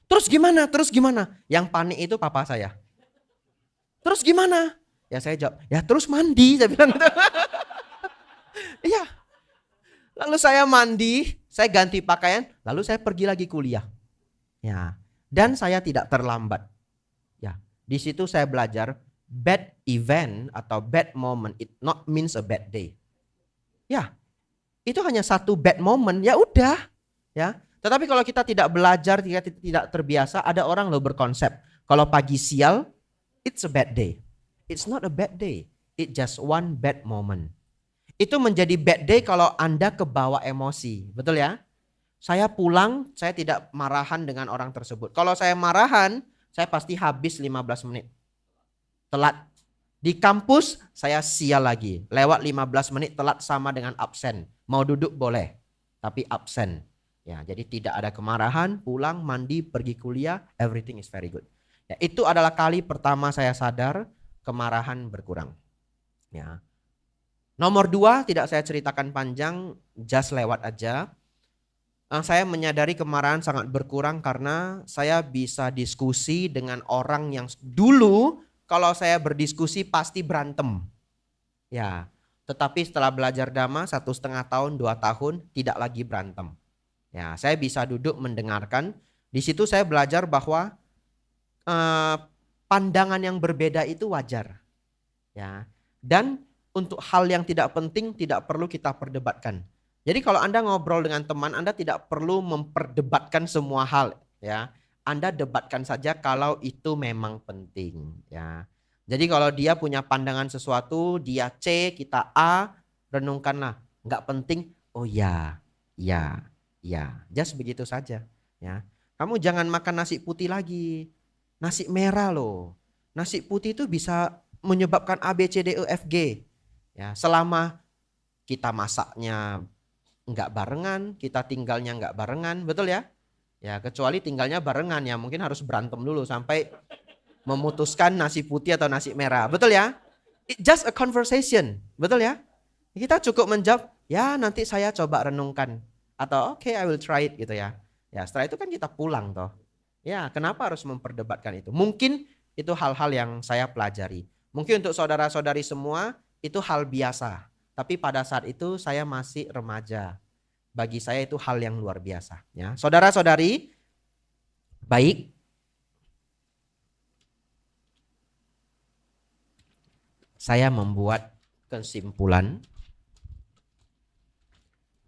Terus gimana? Terus gimana? Yang panik itu papa saya. Terus gimana? Ya saya jawab, ya terus mandi, saya bilang gitu. Iya. Lalu saya mandi, saya ganti pakaian, lalu saya pergi lagi kuliah. Ya. Dan saya tidak terlambat. Ya. Di situ saya belajar bad event atau bad moment it not means a bad day. Ya. Itu hanya satu bad moment, ya udah. Ya. Tetapi kalau kita tidak belajar, tidak terbiasa, ada orang loh berkonsep, kalau pagi sial, it's a bad day. It's not a bad day. It's just one bad moment. Itu menjadi bad day kalau Anda kebawa emosi. Betul ya? Saya pulang, saya tidak marahan dengan orang tersebut. Kalau saya marahan, saya pasti habis 15 menit. Telat. Di kampus, saya sial lagi. Lewat 15 menit telat sama dengan absen. Mau duduk boleh, tapi absen. Ya, jadi tidak ada kemarahan, pulang, mandi, pergi kuliah, everything is very good. Ya, itu adalah kali pertama saya sadar kemarahan berkurang. Ya. Nomor 2 tidak saya ceritakan panjang, just lewat aja. Saya menyadari kemarahan sangat berkurang karena saya bisa diskusi dengan orang yang dulu kalau saya berdiskusi pasti berantem. Ya, tetapi setelah belajar Dhamma 1,5 tahun, 2 tahun tidak lagi berantem. Ya, saya bisa duduk mendengarkan. Di situ saya belajar bahwa pandangan yang berbeda itu wajar. Ya. Dan untuk hal yang tidak penting tidak perlu kita perdebatkan. Jadi kalau Anda ngobrol dengan teman, Anda tidak perlu memperdebatkan semua hal, ya. Anda debatkan saja kalau itu memang penting, ya. Jadi kalau dia punya pandangan sesuatu, dia C, kita A, renungkanlah. Nggak penting, oh ya, ya. Ya, just begitu saja. Ya, kamu jangan makan nasi putih lagi, nasi merah loh. Nasi putih itu bisa menyebabkan A, B, C, D, E, F, G. Ya, selama kita masaknya nggak barengan, kita tinggalnya nggak barengan, betul ya? Ya, kecuali tinggalnya barengan ya, mungkin harus berantem dulu sampai memutuskan nasi putih atau nasi merah, betul ya? It's just a conversation, betul ya? Kita cukup menjawab, ya nanti saya coba renungkan. Atau oke, I will try it gitu ya. Ya setelah itu kan kita pulang toh. Ya kenapa harus memperdebatkan itu? Mungkin itu hal-hal yang saya pelajari. Mungkin untuk saudara-saudari semua itu hal biasa. Tapi pada saat itu saya masih remaja. Bagi saya itu hal yang luar biasa. Ya, saudara-saudari, baik. Saya membuat kesimpulan.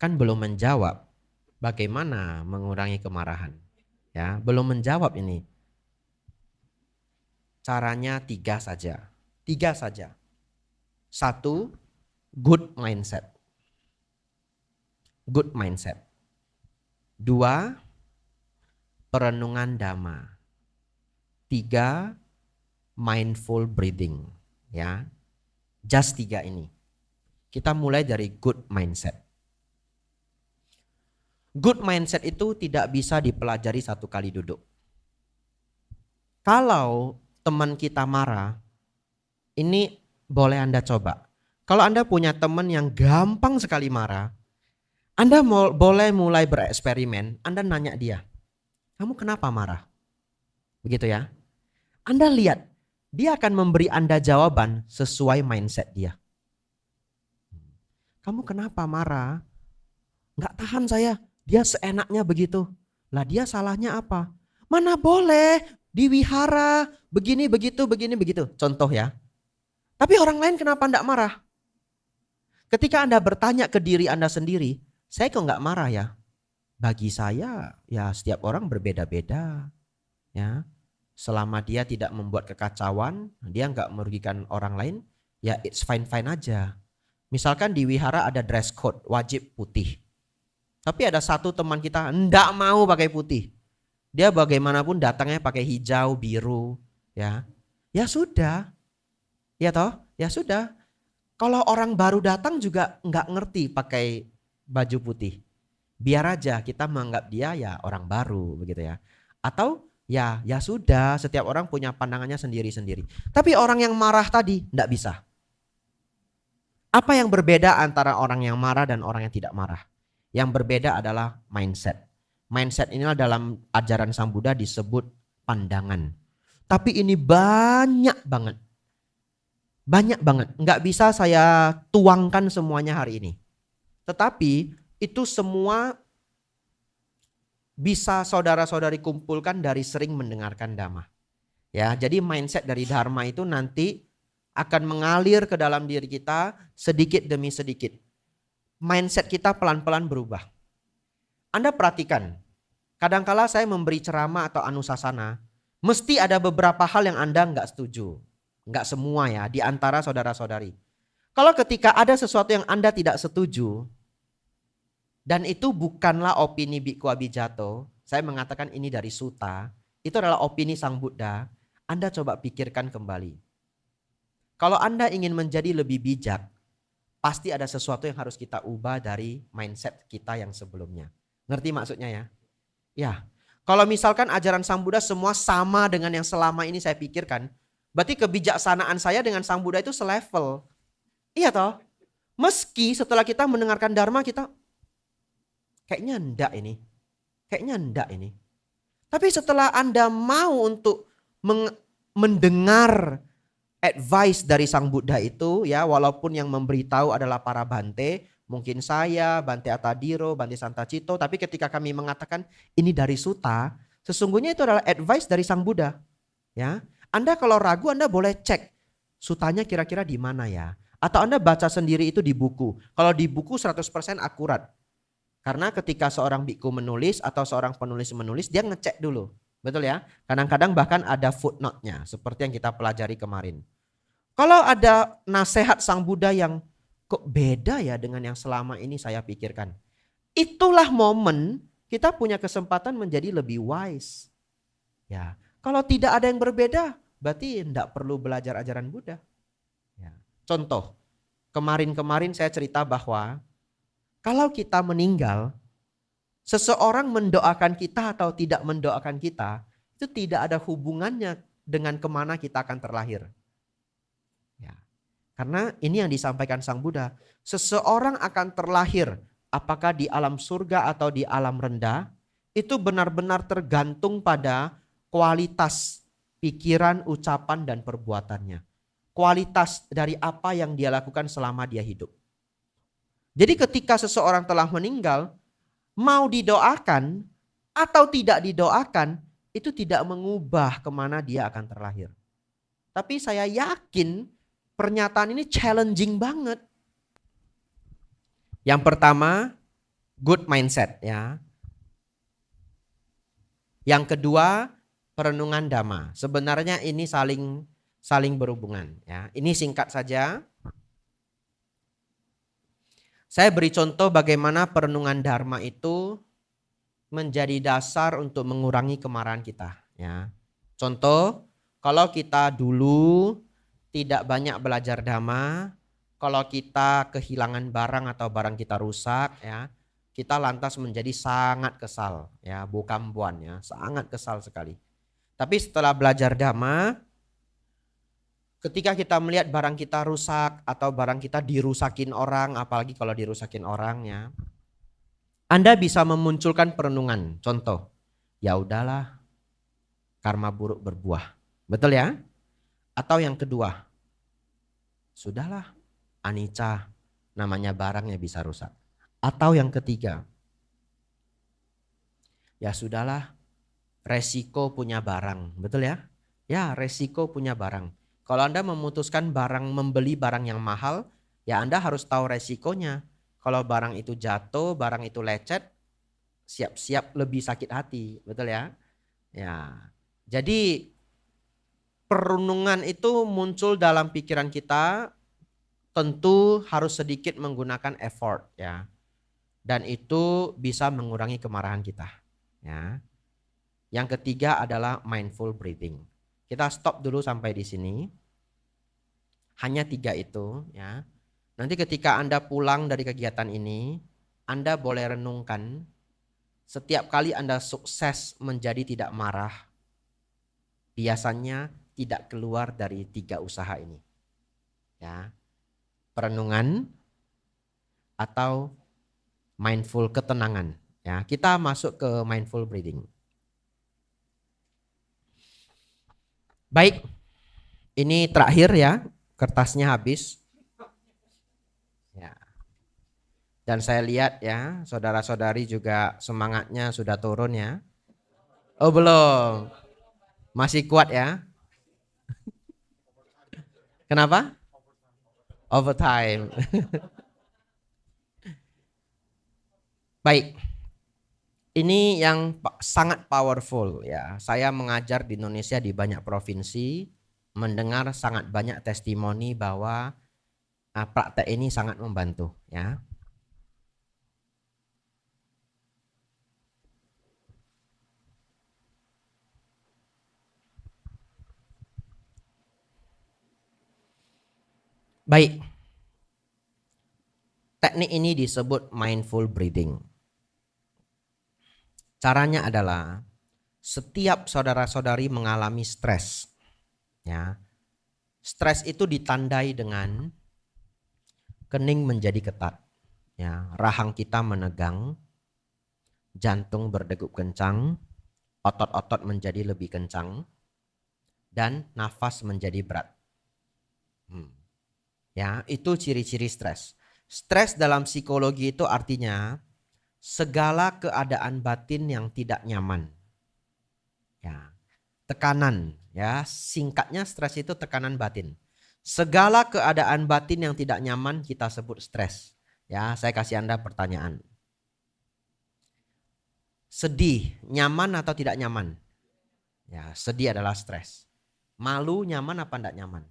Kan belum menjawab bagaimana mengurangi kemarahan. Ya, belum menjawab ini. Caranya 3 saja. 3 saja. 1, good mindset. Good mindset. 2, perenungan Dhamma. 3, mindful breathing. Ya, just 3 ini. Kita mulai dari good mindset. Good mindset itu tidak bisa dipelajari satu kali duduk. Kalau teman kita marah, ini boleh Anda coba. Kalau Anda punya teman yang gampang sekali marah, Anda boleh mulai bereksperimen. Anda nanya dia, kamu kenapa marah? Begitu ya. Anda lihat, dia akan memberi Anda jawaban sesuai mindset dia. Kamu kenapa marah? Nggak tahan saya. Dia seenaknya begitu. Lah dia salahnya apa? Mana boleh diwihara begini begitu begini begitu. Contoh ya. Tapi orang lain kenapa enggak marah? Ketika Anda bertanya ke diri Anda sendiri, saya kok enggak marah ya? Bagi saya ya setiap orang berbeda-beda. Ya, selama dia tidak membuat kekacauan, dia nggak merugikan orang lain, ya it's fine-fine aja. Misalkan di wihara ada dress code, wajib putih. Tapi ada satu teman kita enggak mau pakai putih. Dia bagaimanapun datangnya pakai hijau, biru, ya. Ya sudah. Ya toh? Ya sudah. Kalau orang baru datang juga nggak ngerti pakai baju putih. Biar aja kita menganggap dia ya orang baru begitu ya. Atau ya sudah, setiap orang punya pandangannya sendiri-sendiri. Tapi orang yang marah tadi nggak bisa. Apa yang berbeda antara orang yang marah dan orang yang tidak marah? Yang berbeda adalah mindset. Mindset inilah dalam ajaran Sang Buddha disebut pandangan. Tapi ini banyak banget. Banyak banget. Nggak bisa saya tuangkan semuanya hari ini. Tetapi itu semua bisa saudara-saudari kumpulkan dari sering mendengarkan Dhamma. Ya, jadi mindset dari Dharma itu nanti akan mengalir ke dalam diri kita sedikit demi sedikit. Mindset kita pelan-pelan berubah. Anda perhatikan, kadangkala saya memberi ceramah atau anusasana, mesti ada beberapa hal yang Anda nggak setuju. Nggak semua ya, di antara saudara-saudari. Kalau ketika ada sesuatu yang Anda tidak setuju, dan itu bukanlah opini Bhikkhu Abhijatto, saya mengatakan ini dari Sutta, itu adalah opini Sang Buddha, Anda coba pikirkan kembali. Kalau Anda ingin menjadi lebih bijak, pasti ada sesuatu yang harus kita ubah dari mindset kita yang sebelumnya. Ngerti maksudnya ya? Ya, kalau misalkan ajaran Sang Buddha semua sama dengan yang selama ini saya pikirkan, berarti kebijaksanaan saya dengan Sang Buddha itu selevel. Iya toh? Meski setelah kita mendengarkan Dharma kita kayaknya enggak ini. Kayaknya enggak ini. Tapi setelah Anda mau untuk mendengar advice dari Sang Buddha itu ya, walaupun yang memberitahu adalah para Bante, mungkin saya, Bante Atadiro, Bante Santacito, tapi ketika kami mengatakan ini dari Sutta, sesungguhnya itu adalah advice dari Sang Buddha. Ya, Anda kalau ragu Anda boleh cek sutanya kira-kira di mana ya. Atau Anda baca sendiri itu di buku. Kalau di buku 100% akurat. Karena ketika seorang bhikkhu menulis atau seorang penulis menulis, dia ngecek dulu. Betul ya? Kadang-kadang bahkan ada footnote-nya seperti yang kita pelajari kemarin. Kalau ada nasihat Sang Buddha yang kok beda ya dengan yang selama ini saya pikirkan. Itulah momen kita punya kesempatan menjadi lebih wise. Ya, kalau tidak ada yang berbeda, berarti tidak perlu belajar ajaran Buddha. Ya. Contoh, kemarin-kemarin saya cerita bahwa kalau kita meninggal, seseorang mendoakan kita atau tidak mendoakan kita, itu tidak ada hubungannya dengan kemana kita akan terlahir. Ya. Karena ini yang disampaikan Sang Buddha, seseorang akan terlahir apakah di alam surga atau di alam rendah, itu benar-benar tergantung pada kualitas pikiran, ucapan, dan perbuatannya. Kualitas dari apa yang dia lakukan selama dia hidup. Jadi ketika seseorang telah meninggal, mau didoakan atau tidak didoakan, itu tidak mengubah kemana dia akan terlahir. Tapi saya yakin pernyataan ini challenging banget. Yang pertama, good mindset ya. Yang kedua, perenungan Dhamma. Sebenarnya ini saling berhubungan ya. Ini singkat saja. Saya beri contoh bagaimana perenungan Dharma itu menjadi dasar untuk mengurangi kemarahan kita. Ya. Contoh, kalau kita dulu tidak banyak belajar Dhamma, kalau kita kehilangan barang atau barang kita rusak, ya, kita lantas menjadi sangat kesal, ya, bukambuan, ya, sangat kesal sekali. Tapi setelah belajar Dhamma, ketika kita melihat barang kita rusak atau barang kita dirusakin orang, apalagi kalau dirusakin orang ya, Anda bisa memunculkan perenungan. Contoh, ya udahlah, karma buruk berbuah. Betul ya? Atau yang kedua, sudahlah, anicca, namanya barangnya bisa rusak. Atau yang ketiga, ya sudahlah, resiko punya barang. Betul ya? Ya, resiko punya barang. Kalau Anda memutuskan membeli barang yang mahal, ya Anda harus tahu resikonya. Kalau barang itu jatuh, barang itu lecet, siap-siap lebih sakit hati, betul ya? Ya. Jadi perenungan itu muncul dalam pikiran kita, tentu harus sedikit menggunakan effort ya. Dan itu bisa mengurangi kemarahan kita ya. Yang ketiga adalah mindful breathing. Kita stop dulu sampai di sini. Hanya 3 itu ya. Nanti ketika Anda pulang dari kegiatan ini, Anda boleh renungkan setiap kali Anda sukses menjadi tidak marah, biasanya tidak keluar dari 3 usaha ini. Ya. Perenungan atau mindful ketenangan. Ya, kita masuk ke mindful breathing. Baik, ini terakhir ya, kertasnya habis. Ya. Dan saya lihat ya, saudara-saudari juga semangatnya sudah turun ya. Oh belum, masih kuat ya. Kenapa? Overtime. Baik, ini yang sangat powerful ya. Saya mengajar di Indonesia di banyak provinsi, mendengar sangat banyak testimoni bahwa praktek ini sangat membantu ya. Baik, teknik ini disebut mindful breathing. Caranya adalah setiap saudara-saudari mengalami stres. Ya. Stres itu ditandai dengan kening menjadi ketat. Ya, rahang kita menegang, jantung berdegup kencang, otot-otot menjadi lebih kencang, dan nafas menjadi berat. Ya, itu ciri-ciri stres. Stres dalam psikologi itu artinya segala keadaan batin yang tidak nyaman. Ya, tekanan ya, singkatnya stres itu tekanan batin. Segala keadaan batin yang tidak nyaman kita sebut stres. Ya, saya kasih Anda pertanyaan. Sedih, nyaman atau tidak nyaman? Ya, sedih adalah stres. Malu nyaman apa tidak nyaman?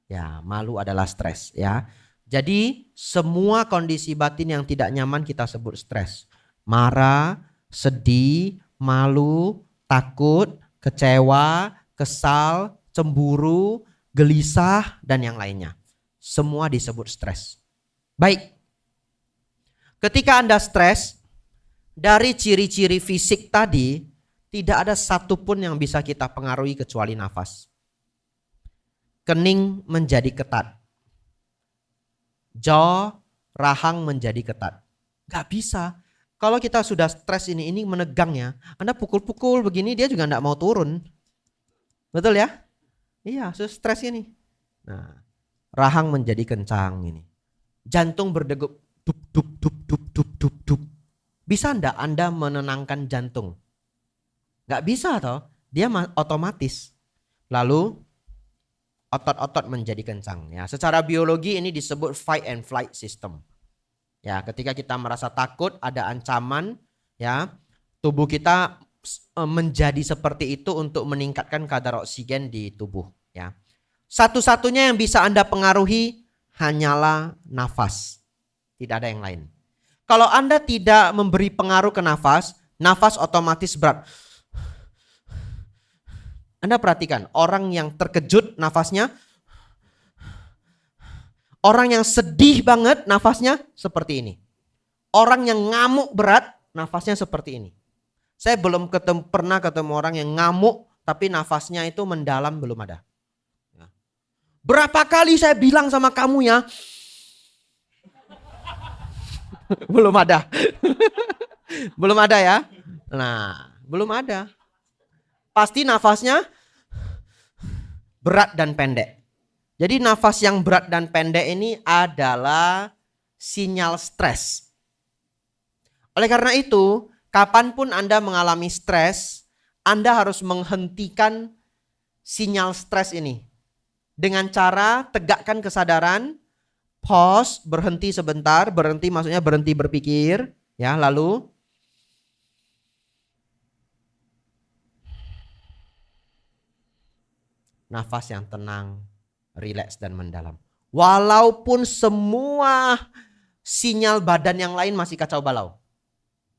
Ya, malu adalah stres ya. Jadi semua kondisi batin yang tidak nyaman kita sebut stres. Marah, sedih, malu, takut, kecewa, kesal, cemburu, gelisah, dan yang lainnya. Semua disebut stres. Baik, ketika Anda stres, dari ciri-ciri fisik tadi, tidak ada satupun yang bisa kita pengaruhi kecuali nafas. Kening menjadi ketat. Jaw, rahang menjadi ketat. Gak bisa. Kalau kita sudah stres ini menegang ya. Anda pukul-pukul begini dia juga gak mau turun. Betul ya? Iya, stres ini. Nah, rahang menjadi kencang ini. Jantung berdegup. Dup, dup, dup, dup, dup, dup, dup. Bisa enggak Anda menenangkan jantung? Gak bisa toh. Dia otomatis. Lalu otot-otot menjadi kencang ya. Secara biologi ini disebut fight and flight system. Ya, ketika kita merasa takut, ada ancaman ya, tubuh kita menjadi seperti itu untuk meningkatkan kadar oksigen di tubuh ya. Satu-satunya yang bisa Anda pengaruhi hanyalah nafas. Tidak ada yang lain. Kalau Anda tidak memberi pengaruh ke nafas, nafas otomatis berat. Anda perhatikan, orang yang terkejut nafasnya, orang yang sedih banget nafasnya seperti ini. Orang yang ngamuk berat nafasnya seperti ini. Saya belum pernah ketemu orang yang ngamuk tapi nafasnya itu mendalam, belum ada. Berapa kali saya bilang sama kamu ya? Belum ada. Belum ada ya. Nah, belum ada. Pasti nafasnya berat dan pendek. Jadi nafas yang berat dan pendek ini adalah sinyal stres. Oleh karena itu, kapanpun Anda mengalami stres, Anda harus menghentikan sinyal stres ini. Dengan cara tegakkan kesadaran, pause, berhenti sebentar, berhenti maksudnya berhenti berpikir, ya, lalu nafas yang tenang, rileks dan mendalam. Walaupun semua sinyal badan yang lain masih kacau balau.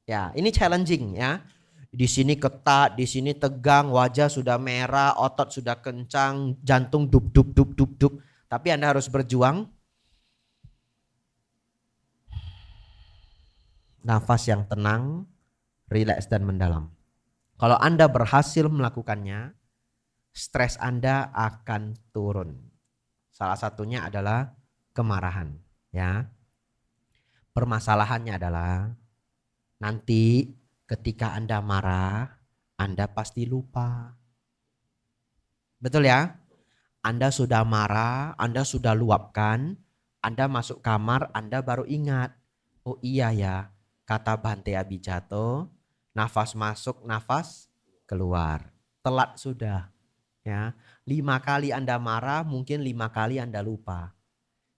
Ya, ini challenging ya. Di sini ketat, di sini tegang, wajah sudah merah, otot sudah kencang, jantung dup dup dup dup dup. Tapi Anda harus berjuang. Nafas yang tenang, rileks dan mendalam. Kalau Anda berhasil melakukannya, stres Anda akan turun. Salah satunya adalah kemarahan, ya. Permasalahannya adalah nanti ketika Anda marah, Anda pasti lupa. Betul ya? Anda sudah marah, Anda sudah luapkan, Anda masuk kamar, Anda baru ingat. Oh iya ya, kata Bhante Abhijato, nafas masuk, nafas keluar. Telat sudah. Ya, 5 kali Anda marah, mungkin 5 kali Anda lupa.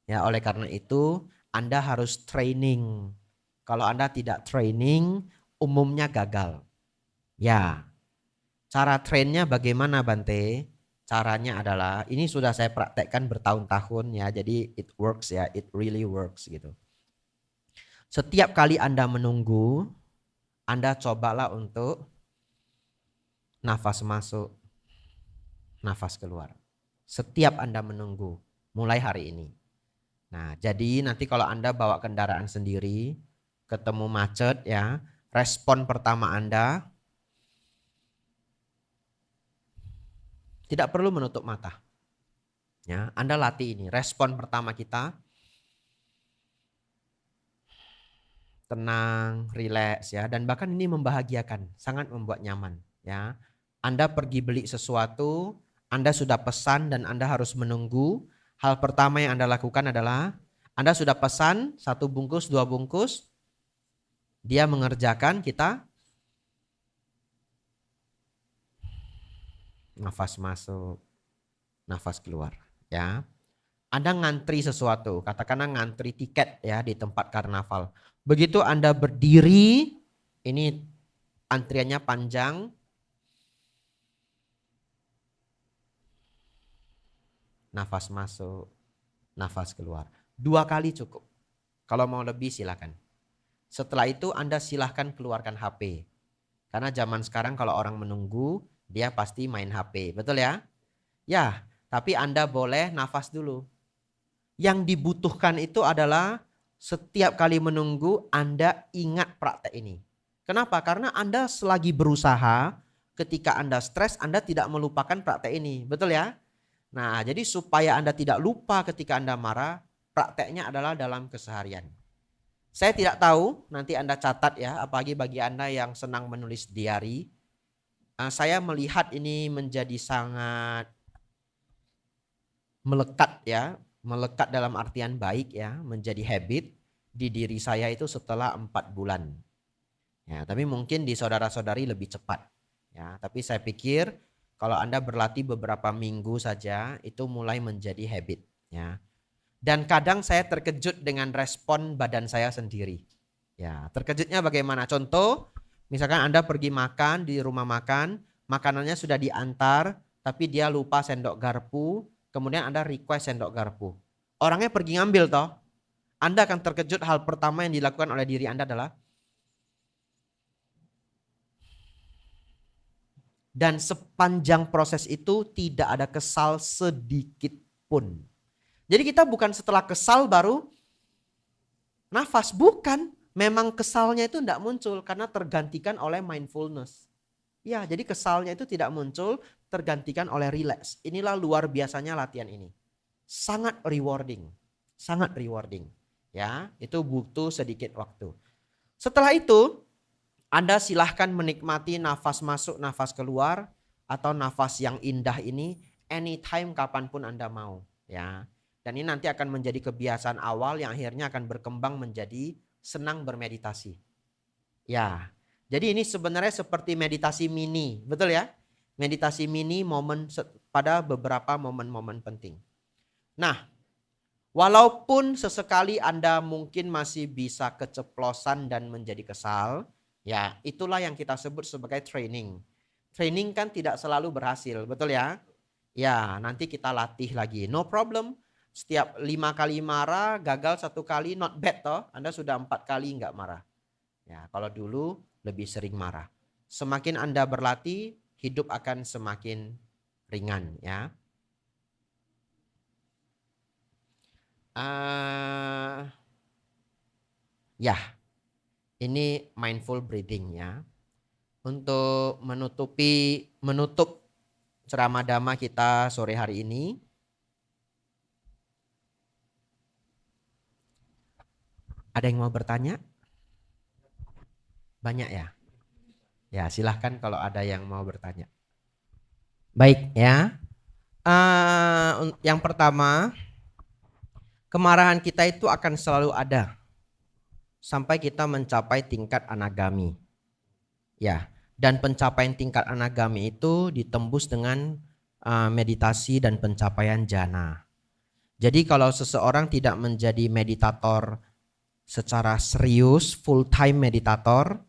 Ya, oleh karena itu Anda harus training. Kalau Anda tidak training, umumnya gagal. Ya, cara trainnya bagaimana Bante? Caranya adalah, ini sudah saya praktekkan bertahun-tahun ya, jadi it works ya, it really works gitu. Setiap kali Anda menunggu, Anda cobalah untuk nafas masuk, nafas keluar. Setiap Anda menunggu, mulai hari ini. Nah, jadi nanti kalau Anda bawa kendaraan sendiri, ketemu macet ya, respon pertama Anda tidak perlu menutup mata. Ya, Anda latih ini. Respon pertama kita tenang, rileks ya, dan bahkan ini membahagiakan, sangat membuat nyaman ya. Anda pergi beli sesuatu, Anda sudah pesan dan Anda harus menunggu. Hal pertama yang Anda lakukan adalah Anda sudah pesan 1 bungkus, 2 bungkus, dia mengerjakan, kita nafas masuk, nafas keluar ya. Anda ngantri sesuatu, katakanlah ngantri tiket ya di tempat karnaval. Begitu Anda berdiri, ini antriannya panjang. Nafas masuk, nafas keluar. 2 kali cukup. Kalau mau lebih silakan. Setelah itu Anda silahkan keluarkan HP. Karena zaman sekarang kalau orang menunggu, dia pasti main HP. Betul ya? Ya, tapi Anda boleh nafas dulu. Yang dibutuhkan itu adalah setiap kali menunggu Anda ingat praktek ini. Kenapa? Karena Anda selagi berusaha, ketika Anda stres, Anda tidak melupakan praktek ini. Betul ya? Nah, jadi supaya Anda tidak lupa ketika Anda marah, prakteknya adalah dalam keseharian. Saya tidak tahu, nanti Anda catat ya, apalagi bagi Anda yang senang menulis diary. Saya melihat ini menjadi sangat melekat ya, melekat dalam artian baik ya, menjadi habit di diri saya itu setelah 4 bulan. Ya, tapi mungkin di saudara-saudari lebih cepat. Ya, tapi saya pikir kalau Anda berlatih beberapa minggu saja itu mulai menjadi habit ya. Dan kadang saya terkejut dengan respon badan saya sendiri. Ya, terkejutnya bagaimana? Contoh, misalkan Anda pergi makan di rumah makan, makanannya sudah diantar tapi dia lupa sendok garpu, kemudian Anda request sendok garpu. Orangnya pergi ngambil toh. Anda akan terkejut, hal pertama yang dilakukan oleh diri Anda adalah, dan sepanjang proses itu tidak ada kesal sedikit pun. Jadi kita bukan setelah kesal baru nafas, bukan. Memang kesalnya itu tidak muncul karena tergantikan oleh mindfulness. Ya, jadi kesalnya itu tidak muncul, tergantikan oleh relax. Inilah luar biasanya latihan ini. Sangat rewarding. Sangat rewarding. Ya, itu butuh sedikit waktu. Setelah itu, Anda silahkan menikmati nafas masuk, nafas keluar, atau nafas yang indah ini anytime, kapanpun Anda mau. Ya, dan ini nanti akan menjadi kebiasaan awal yang akhirnya akan berkembang menjadi senang bermeditasi. Ya, jadi ini sebenarnya seperti meditasi mini, betul ya? Meditasi mini momen pada beberapa momen-momen penting. Nah, walaupun sesekali Anda mungkin masih bisa keceplosan dan menjadi kesal, ya itulah yang kita sebut sebagai training. Training kan tidak selalu berhasil, betul ya? Ya, nanti kita latih lagi. No problem. Setiap 5 kali marah, gagal 1 kali, not bad toh. Anda sudah 4 kali nggak marah. Ya, kalau dulu lebih sering marah. Semakin Anda berlatih, hidup akan semakin ringan ya. Ya, ini mindful breathing ya. Untuk menutup ceramah dhamma kita sore hari ini. Ada yang mau bertanya? Banyak ya? Ya, silahkan kalau ada yang mau bertanya. Baik ya. Yang pertama, kemarahan kita itu akan selalu ada sampai kita mencapai tingkat anagami. Ya, dan pencapaian tingkat anagami itu ditembus dengan meditasi dan pencapaian jana. Jadi kalau seseorang tidak menjadi meditator secara serius, full time meditator,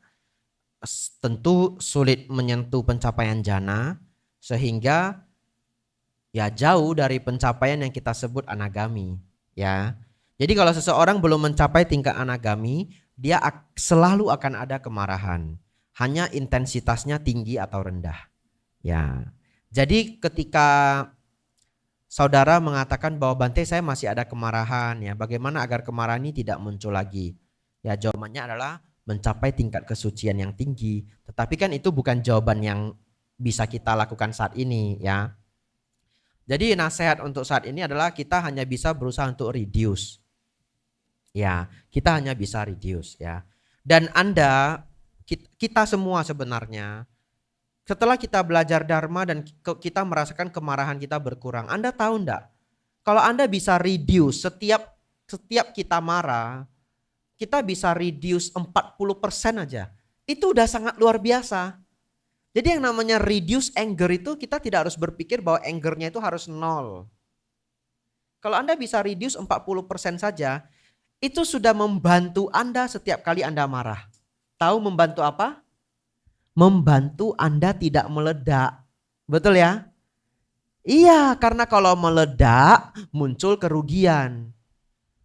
tentu sulit menyentuh pencapaian jana, sehingga ya jauh dari pencapaian yang kita sebut anagami ya. Jadi kalau seseorang belum mencapai tingkat anagami, dia selalu akan ada kemarahan. Hanya intensitasnya tinggi atau rendah. Ya. Jadi ketika saudara mengatakan bahwa Bante saya masih ada kemarahan ya, bagaimana agar kemarahan ini tidak muncul lagi? Ya, jawabannya adalah mencapai tingkat kesucian yang tinggi. Tetapi kan itu bukan jawaban yang bisa kita lakukan saat ini ya. Jadi nasihat untuk saat ini adalah kita hanya bisa berusaha untuk reduce. Ya, kita hanya bisa reduce ya. Dan Anda, kita semua sebenarnya, setelah kita belajar Dharma dan kita merasakan kemarahan kita berkurang, Anda tahu enggak? Kalau Anda bisa reduce setiap kita marah, kita bisa reduce 40% aja. Itu udah sangat luar biasa. Jadi yang namanya reduce anger itu kita tidak harus berpikir bahwa angernya itu harus 0. Kalau Anda bisa reduce 40% saja, itu sudah membantu Anda setiap kali Anda marah. Tahu membantu apa? Membantu Anda tidak meledak. Betul ya? Iya, karena kalau meledak muncul kerugian.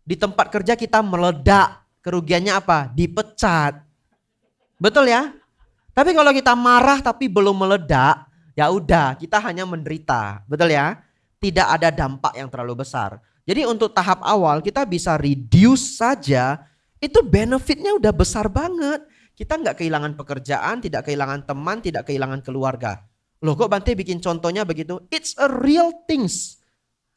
Di tempat kerja kita meledak, kerugiannya apa? Dipecat. Betul ya? Tapi kalau kita marah tapi belum meledak, ya udah kita hanya menderita. Betul ya? Tidak ada dampak yang terlalu besar. Jadi untuk tahap awal kita bisa reduce saja, itu benefitnya udah besar banget. Kita nggak kehilangan pekerjaan, tidak kehilangan teman, tidak kehilangan keluarga. Loh kok Bante bikin contohnya begitu? It's a real things.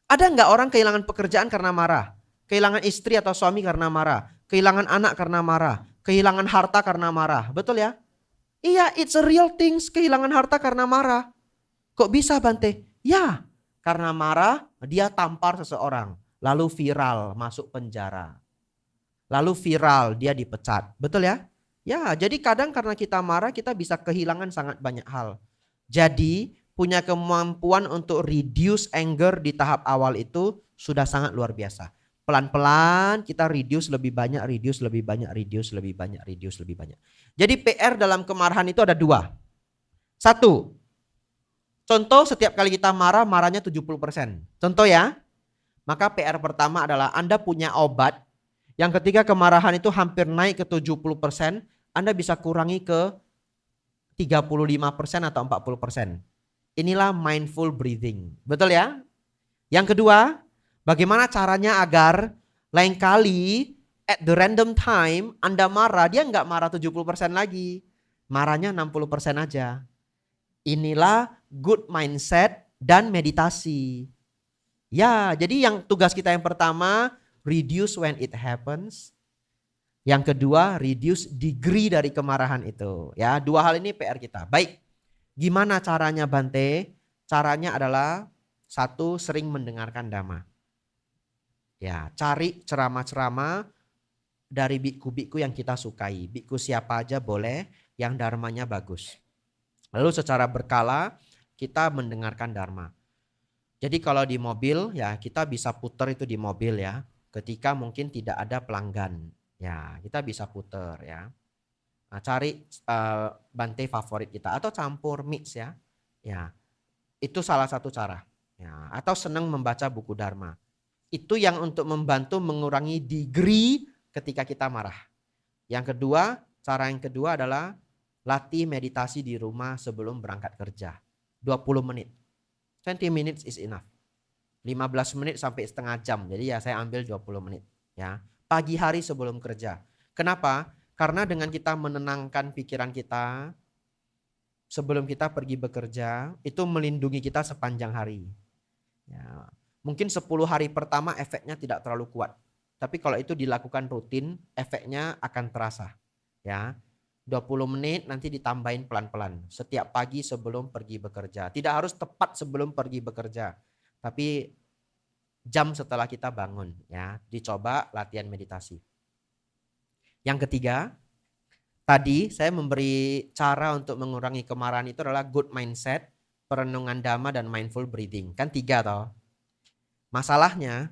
Ada nggak orang kehilangan pekerjaan karena marah? Kehilangan istri atau suami karena marah? Kehilangan anak karena marah? Kehilangan harta karena marah? Betul ya? Iya, it's a real things. Kehilangan harta karena marah. Kok bisa Bante? Ya, karena marah dia tampar seseorang. Lalu viral, masuk penjara. Lalu viral, dia dipecat. Betul ya? Ya, jadi kadang karena kita marah kita bisa kehilangan sangat banyak hal. Jadi punya kemampuan untuk reduce anger di tahap awal itu sudah sangat luar biasa. Pelan-pelan kita reduce lebih banyak, reduce lebih banyak, reduce lebih banyak, reduce lebih banyak. Jadi PR dalam kemarahan itu ada 2. 1, contoh setiap kali kita marah, marahnya 70%. Contoh ya. Maka PR pertama adalah Anda punya obat yang ketika kemarahan itu hampir naik ke 70%, Anda bisa kurangi ke 35% atau 40%. Inilah mindful breathing. Betul ya? Yang kedua, bagaimana caranya agar lain kali at the random time Anda marah, dia nggak marah 70% lagi. Marahnya 60% aja. Inilah good mindset dan meditasi. Ya, jadi yang tugas kita yang pertama, reduce when it happens. Yang kedua, reduce degree dari kemarahan itu. Ya, 2 hal ini PR kita. Baik, gimana caranya Bante? Caranya adalah 1, sering mendengarkan Dhamma. Ya, cari ceramah-ceramah dari biku-biku yang kita sukai. Biku siapa aja boleh, yang dharmanya bagus. Lalu secara berkala kita mendengarkan dharma. Jadi kalau di mobil ya kita bisa putar itu di mobil ya. Ketika mungkin tidak ada pelanggan. Ya kita bisa putar ya. Nah, cari Bante favorit kita atau campur mix ya. Ya itu salah satu cara. Ya, atau senang membaca buku Dharma. Itu yang untuk membantu mengurangi degree ketika kita marah. Yang kedua, cara yang kedua adalah latih meditasi di rumah sebelum berangkat kerja. 20 menit. 20 minutes is enough. 15 menit sampai setengah jam. Jadi ya saya ambil 20 menit. Ya, pagi hari sebelum kerja. Kenapa? Karena dengan kita menenangkan pikiran kita sebelum kita pergi bekerja, itu melindungi kita sepanjang hari. Ya, mungkin 10 hari pertama efeknya tidak terlalu kuat. Tapi kalau itu dilakukan rutin, efeknya akan terasa. Ya, 20 menit nanti ditambahin pelan-pelan. Setiap pagi sebelum pergi bekerja. Tidak harus tepat sebelum pergi bekerja. Tapi jam setelah kita bangun. Ya, dicoba latihan meditasi. Yang ketiga, tadi saya memberi cara untuk mengurangi kemarahan itu adalah good mindset, perenungan dhamma, dan mindful breathing. Kan 3 toh. Masalahnya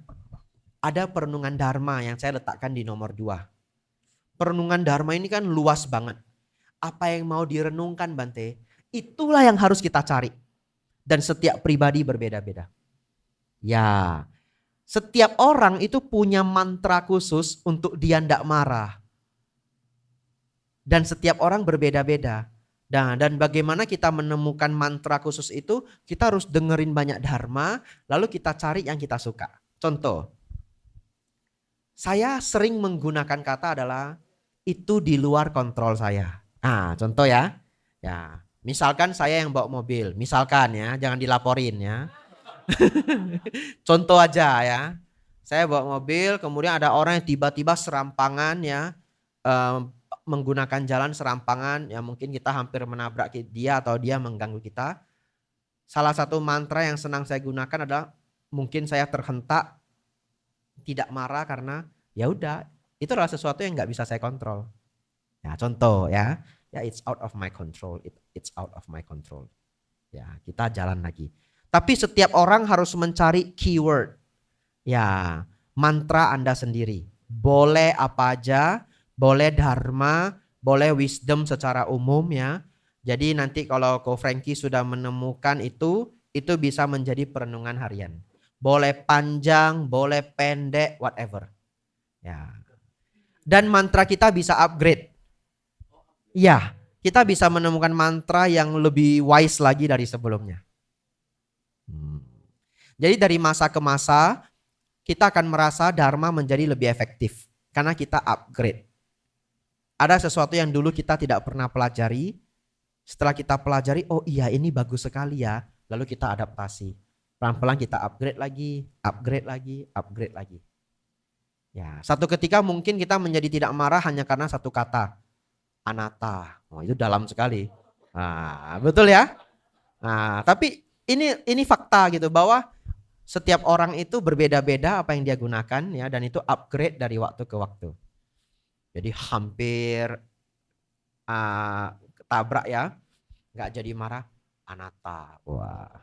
ada perenungan dharma yang saya letakkan di nomor 2. Perenungan dharma ini kan luas banget. Apa yang mau direnungkan Bante, itulah yang harus kita cari. Dan setiap pribadi berbeda-beda. Ya, setiap orang itu punya mantra khusus untuk dia tidak marah. Dan setiap orang berbeda-beda. Dan bagaimana kita menemukan mantra khusus itu, kita harus dengerin banyak dharma, lalu kita cari yang kita suka. Contoh, saya sering menggunakan kata adalah, itu di luar kontrol saya. Nah, contoh ya. Ya, misalkan saya yang bawa mobil, misalkan ya, jangan dilaporin ya. Contoh aja ya. Saya bawa mobil, kemudian ada orang yang tiba-tiba serampangan ya, menggunakan jalan serampangan, ya mungkin kita hampir menabrak dia atau dia mengganggu kita. Salah satu mantra yang senang saya gunakan adalah mungkin saya terhentak, tidak marah karena ya udah, itu adalah sesuatu yang nggak bisa saya kontrol. Ya contoh ya, it's out of my control, it's out of my control. Ya kita jalan lagi. Tapi setiap orang harus mencari keyword. Ya mantra Anda sendiri. Boleh apa aja. Boleh dharma, boleh wisdom secara umum ya. Jadi nanti kalau Ko Frankie sudah menemukan itu bisa menjadi perenungan harian. Boleh panjang, boleh pendek, whatever. Ya. Dan mantra kita bisa upgrade. Ya, kita bisa menemukan mantra yang lebih wise lagi dari sebelumnya. Jadi dari masa ke masa kita akan merasa dharma menjadi lebih efektif karena kita upgrade. Ada sesuatu yang dulu kita tidak pernah pelajari. Setelah kita pelajari, oh iya ini bagus sekali ya. Lalu kita adaptasi. Pelan-pelan kita upgrade lagi, upgrade lagi, upgrade lagi. Ya, satu ketika mungkin kita menjadi tidak marah hanya karena satu kata. Anatta. Oh, itu dalam sekali. Nah, betul ya? Nah, tapi ini fakta gitu bahwa setiap orang itu berbeda-beda apa yang dia gunakan ya, dan itu upgrade dari waktu ke waktu. Jadi hampir ketabrak ya, nggak jadi marah, anatta. Wah,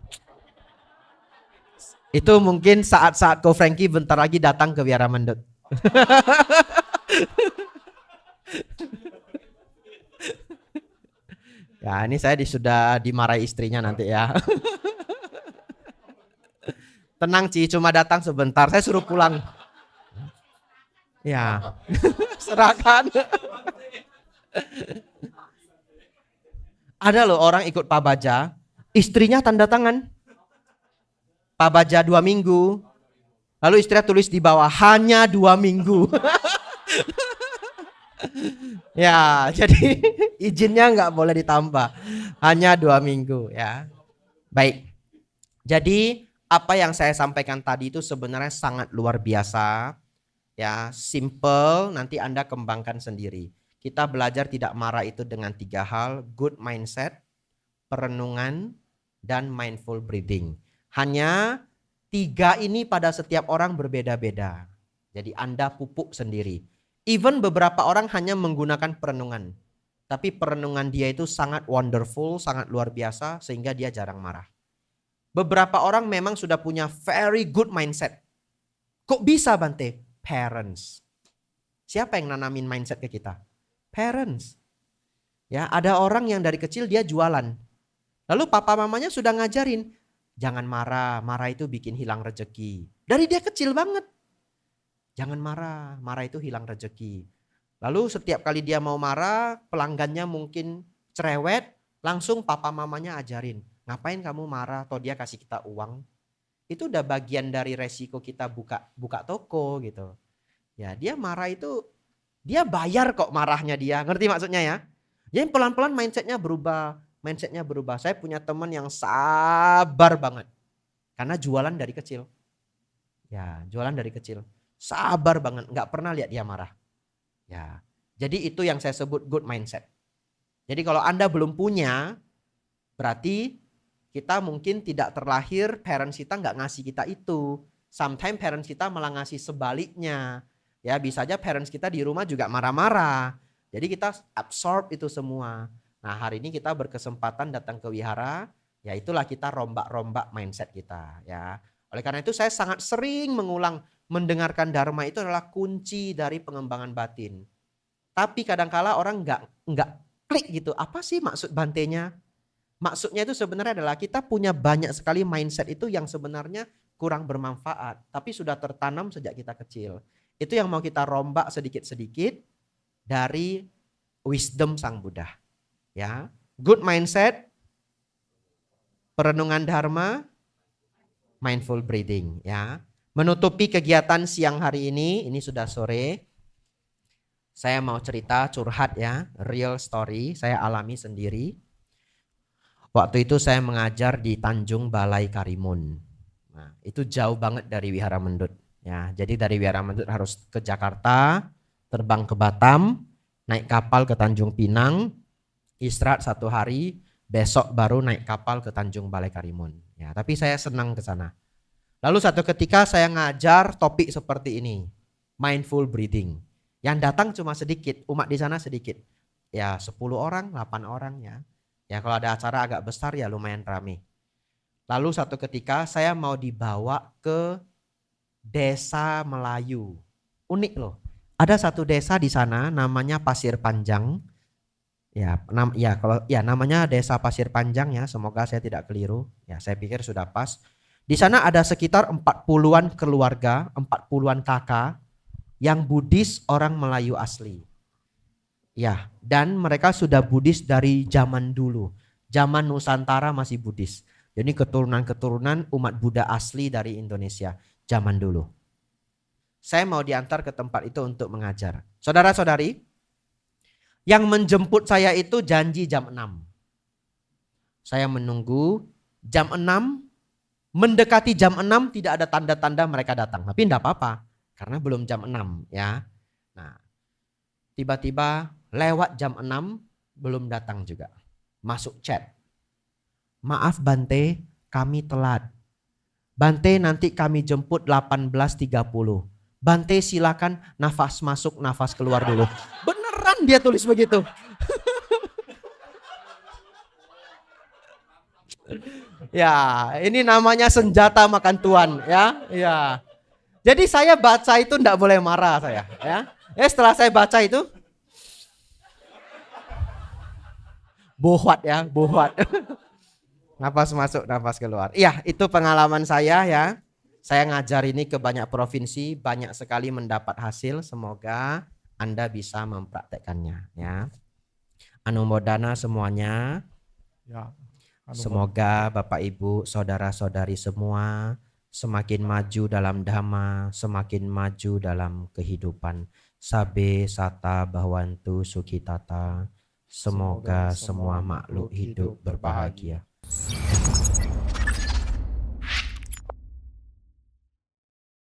itu mungkin saat-saat Ko Frankie bentar lagi datang ke Biara Mendut. Ya ini saya sudah dimarahi istrinya nanti ya. Tenang Ci, cuma datang sebentar, saya suruh pulang. Ya, serahkan. Ada loh orang ikut Pak Baja, istrinya tanda tangan. Pak Baja 2 minggu. Lalu istrinya tulis di bawah, hanya 2 minggu. Ya, jadi izinnya nggak boleh ditambah. Hanya 2 minggu ya. Baik. Jadi apa yang saya sampaikan tadi itu sebenarnya sangat luar biasa. Ya, simple, nanti Anda kembangkan sendiri. Kita belajar tidak marah itu dengan 3 hal, good mindset, perenungan, dan mindful breathing. Hanya 3 ini pada setiap orang berbeda-beda. Jadi Anda pupuk sendiri. Even beberapa orang hanya menggunakan perenungan. Tapi perenungan dia itu sangat wonderful, sangat luar biasa sehingga dia jarang marah. Beberapa orang memang sudah punya very good mindset. Kok bisa Bante? Parents. Siapa yang nanamin mindset ke kita? Parents. Ya, ada orang yang dari kecil dia jualan. Lalu papa mamanya sudah ngajarin, Jangan marah, marah itu bikin hilang rezeki. Dari dia kecil banget. Jangan marah, marah itu hilang rezeki. Lalu setiap kali dia mau marah, pelanggannya mungkin cerewet, langsung papa mamanya ajarin. Ngapain kamu marah atau dia kasih kita uang? Itu udah bagian dari resiko kita buka toko gitu. Ya, dia marah itu dia bayar kok marahnya dia. Ngerti maksudnya ya? Jadi pelan-pelan mindsetnya berubah. Saya punya teman yang sabar banget. Karena jualan dari kecil. Ya, jualan dari kecil. Sabar banget, nggak pernah lihat dia marah. Ya, jadi itu yang saya sebut good mindset. Jadi kalau Anda belum punya, berarti kita mungkin tidak terlahir, parents kita nggak ngasih kita itu. Sometimes parents kita malah ngasih sebaliknya. Ya, bisa aja parents kita di rumah juga marah-marah. Jadi kita absorb itu semua. Nah, hari ini kita berkesempatan datang ke wihara, ya itulah kita rombak-rombak mindset kita, ya. Oleh karena itu saya sangat sering mengulang, mendengarkan dharma itu adalah kunci dari pengembangan batin. Tapi kadangkala orang nggak klik gitu. Apa sih maksud bantenya? Maksudnya itu sebenarnya adalah kita punya banyak sekali mindset itu yang sebenarnya kurang bermanfaat, tapi sudah tertanam sejak kita kecil. Itu yang mau kita rombak sedikit-sedikit dari wisdom Sang Buddha. Ya, good mindset, perenungan dharma, mindful breathing. Ya, menutupi kegiatan siang hari ini sudah sore. Saya mau cerita curhat ya, real story, saya alami sendiri. Waktu itu saya mengajar di Tanjung Balai Karimun. Nah, itu jauh banget dari Wihara Mendut. Ya, jadi dari Wihara Mendut harus ke Jakarta, terbang ke Batam, naik kapal ke Tanjung Pinang, istirahat 1 hari, besok baru naik kapal ke Tanjung Balai Karimun. Ya, tapi saya senang ke sana. Lalu satu ketika saya ngajar topik seperti ini, mindful breathing. Yang datang cuma sedikit, umat di sana sedikit. Ya 10 orang, 8 orang ya. Ya kalau ada acara agak besar ya lumayan ramai. Lalu satu ketika saya mau dibawa ke desa Melayu. Unik loh. Ada satu desa di sana namanya Pasir Panjang. Namanya desa Pasir Panjang ya. Semoga saya tidak keliru. Ya, saya pikir sudah pas. Di sana ada sekitar 40-an keluarga, 40-an kakak yang Buddhis orang Melayu asli. Ya, dan mereka sudah Buddhis dari zaman dulu. Zaman Nusantara masih Buddhis. Jadi keturunan-keturunan umat Buddha asli dari Indonesia zaman dulu. Saya mau diantar ke tempat itu untuk mengajar. Saudara-saudari, yang menjemput saya itu janji jam 6. Saya menunggu jam 6, mendekati jam 6 tidak ada tanda-tanda mereka datang. Tapi enggak apa-apa, karena belum jam 6 ya. Nah, tiba-tiba lewat jam 6 belum datang juga. Masuk chat. Maaf Bante, kami telat. Bante nanti kami jemput 18.30. Bante silakan nafas masuk, nafas keluar dulu. Beneran dia tulis begitu. Ya, ini namanya senjata makan tuan ya. Ya. Jadi saya baca itu enggak boleh marah saya ya. Setelah saya baca itu bohwat ya, bohwat. Nafas masuk, nafas keluar. Iya, itu pengalaman saya ya. Saya ngajar ini ke banyak provinsi, banyak sekali mendapat hasil. Semoga Anda bisa mempraktekkannya ya. Anumodana semuanya. Ya. Semoga Bapak Ibu, saudara-saudari semua semakin maju dalam dhamma, semakin maju dalam kehidupan. Sabe sata bhavantu sukhitata. Semoga semua makhluk hidup berbahagia.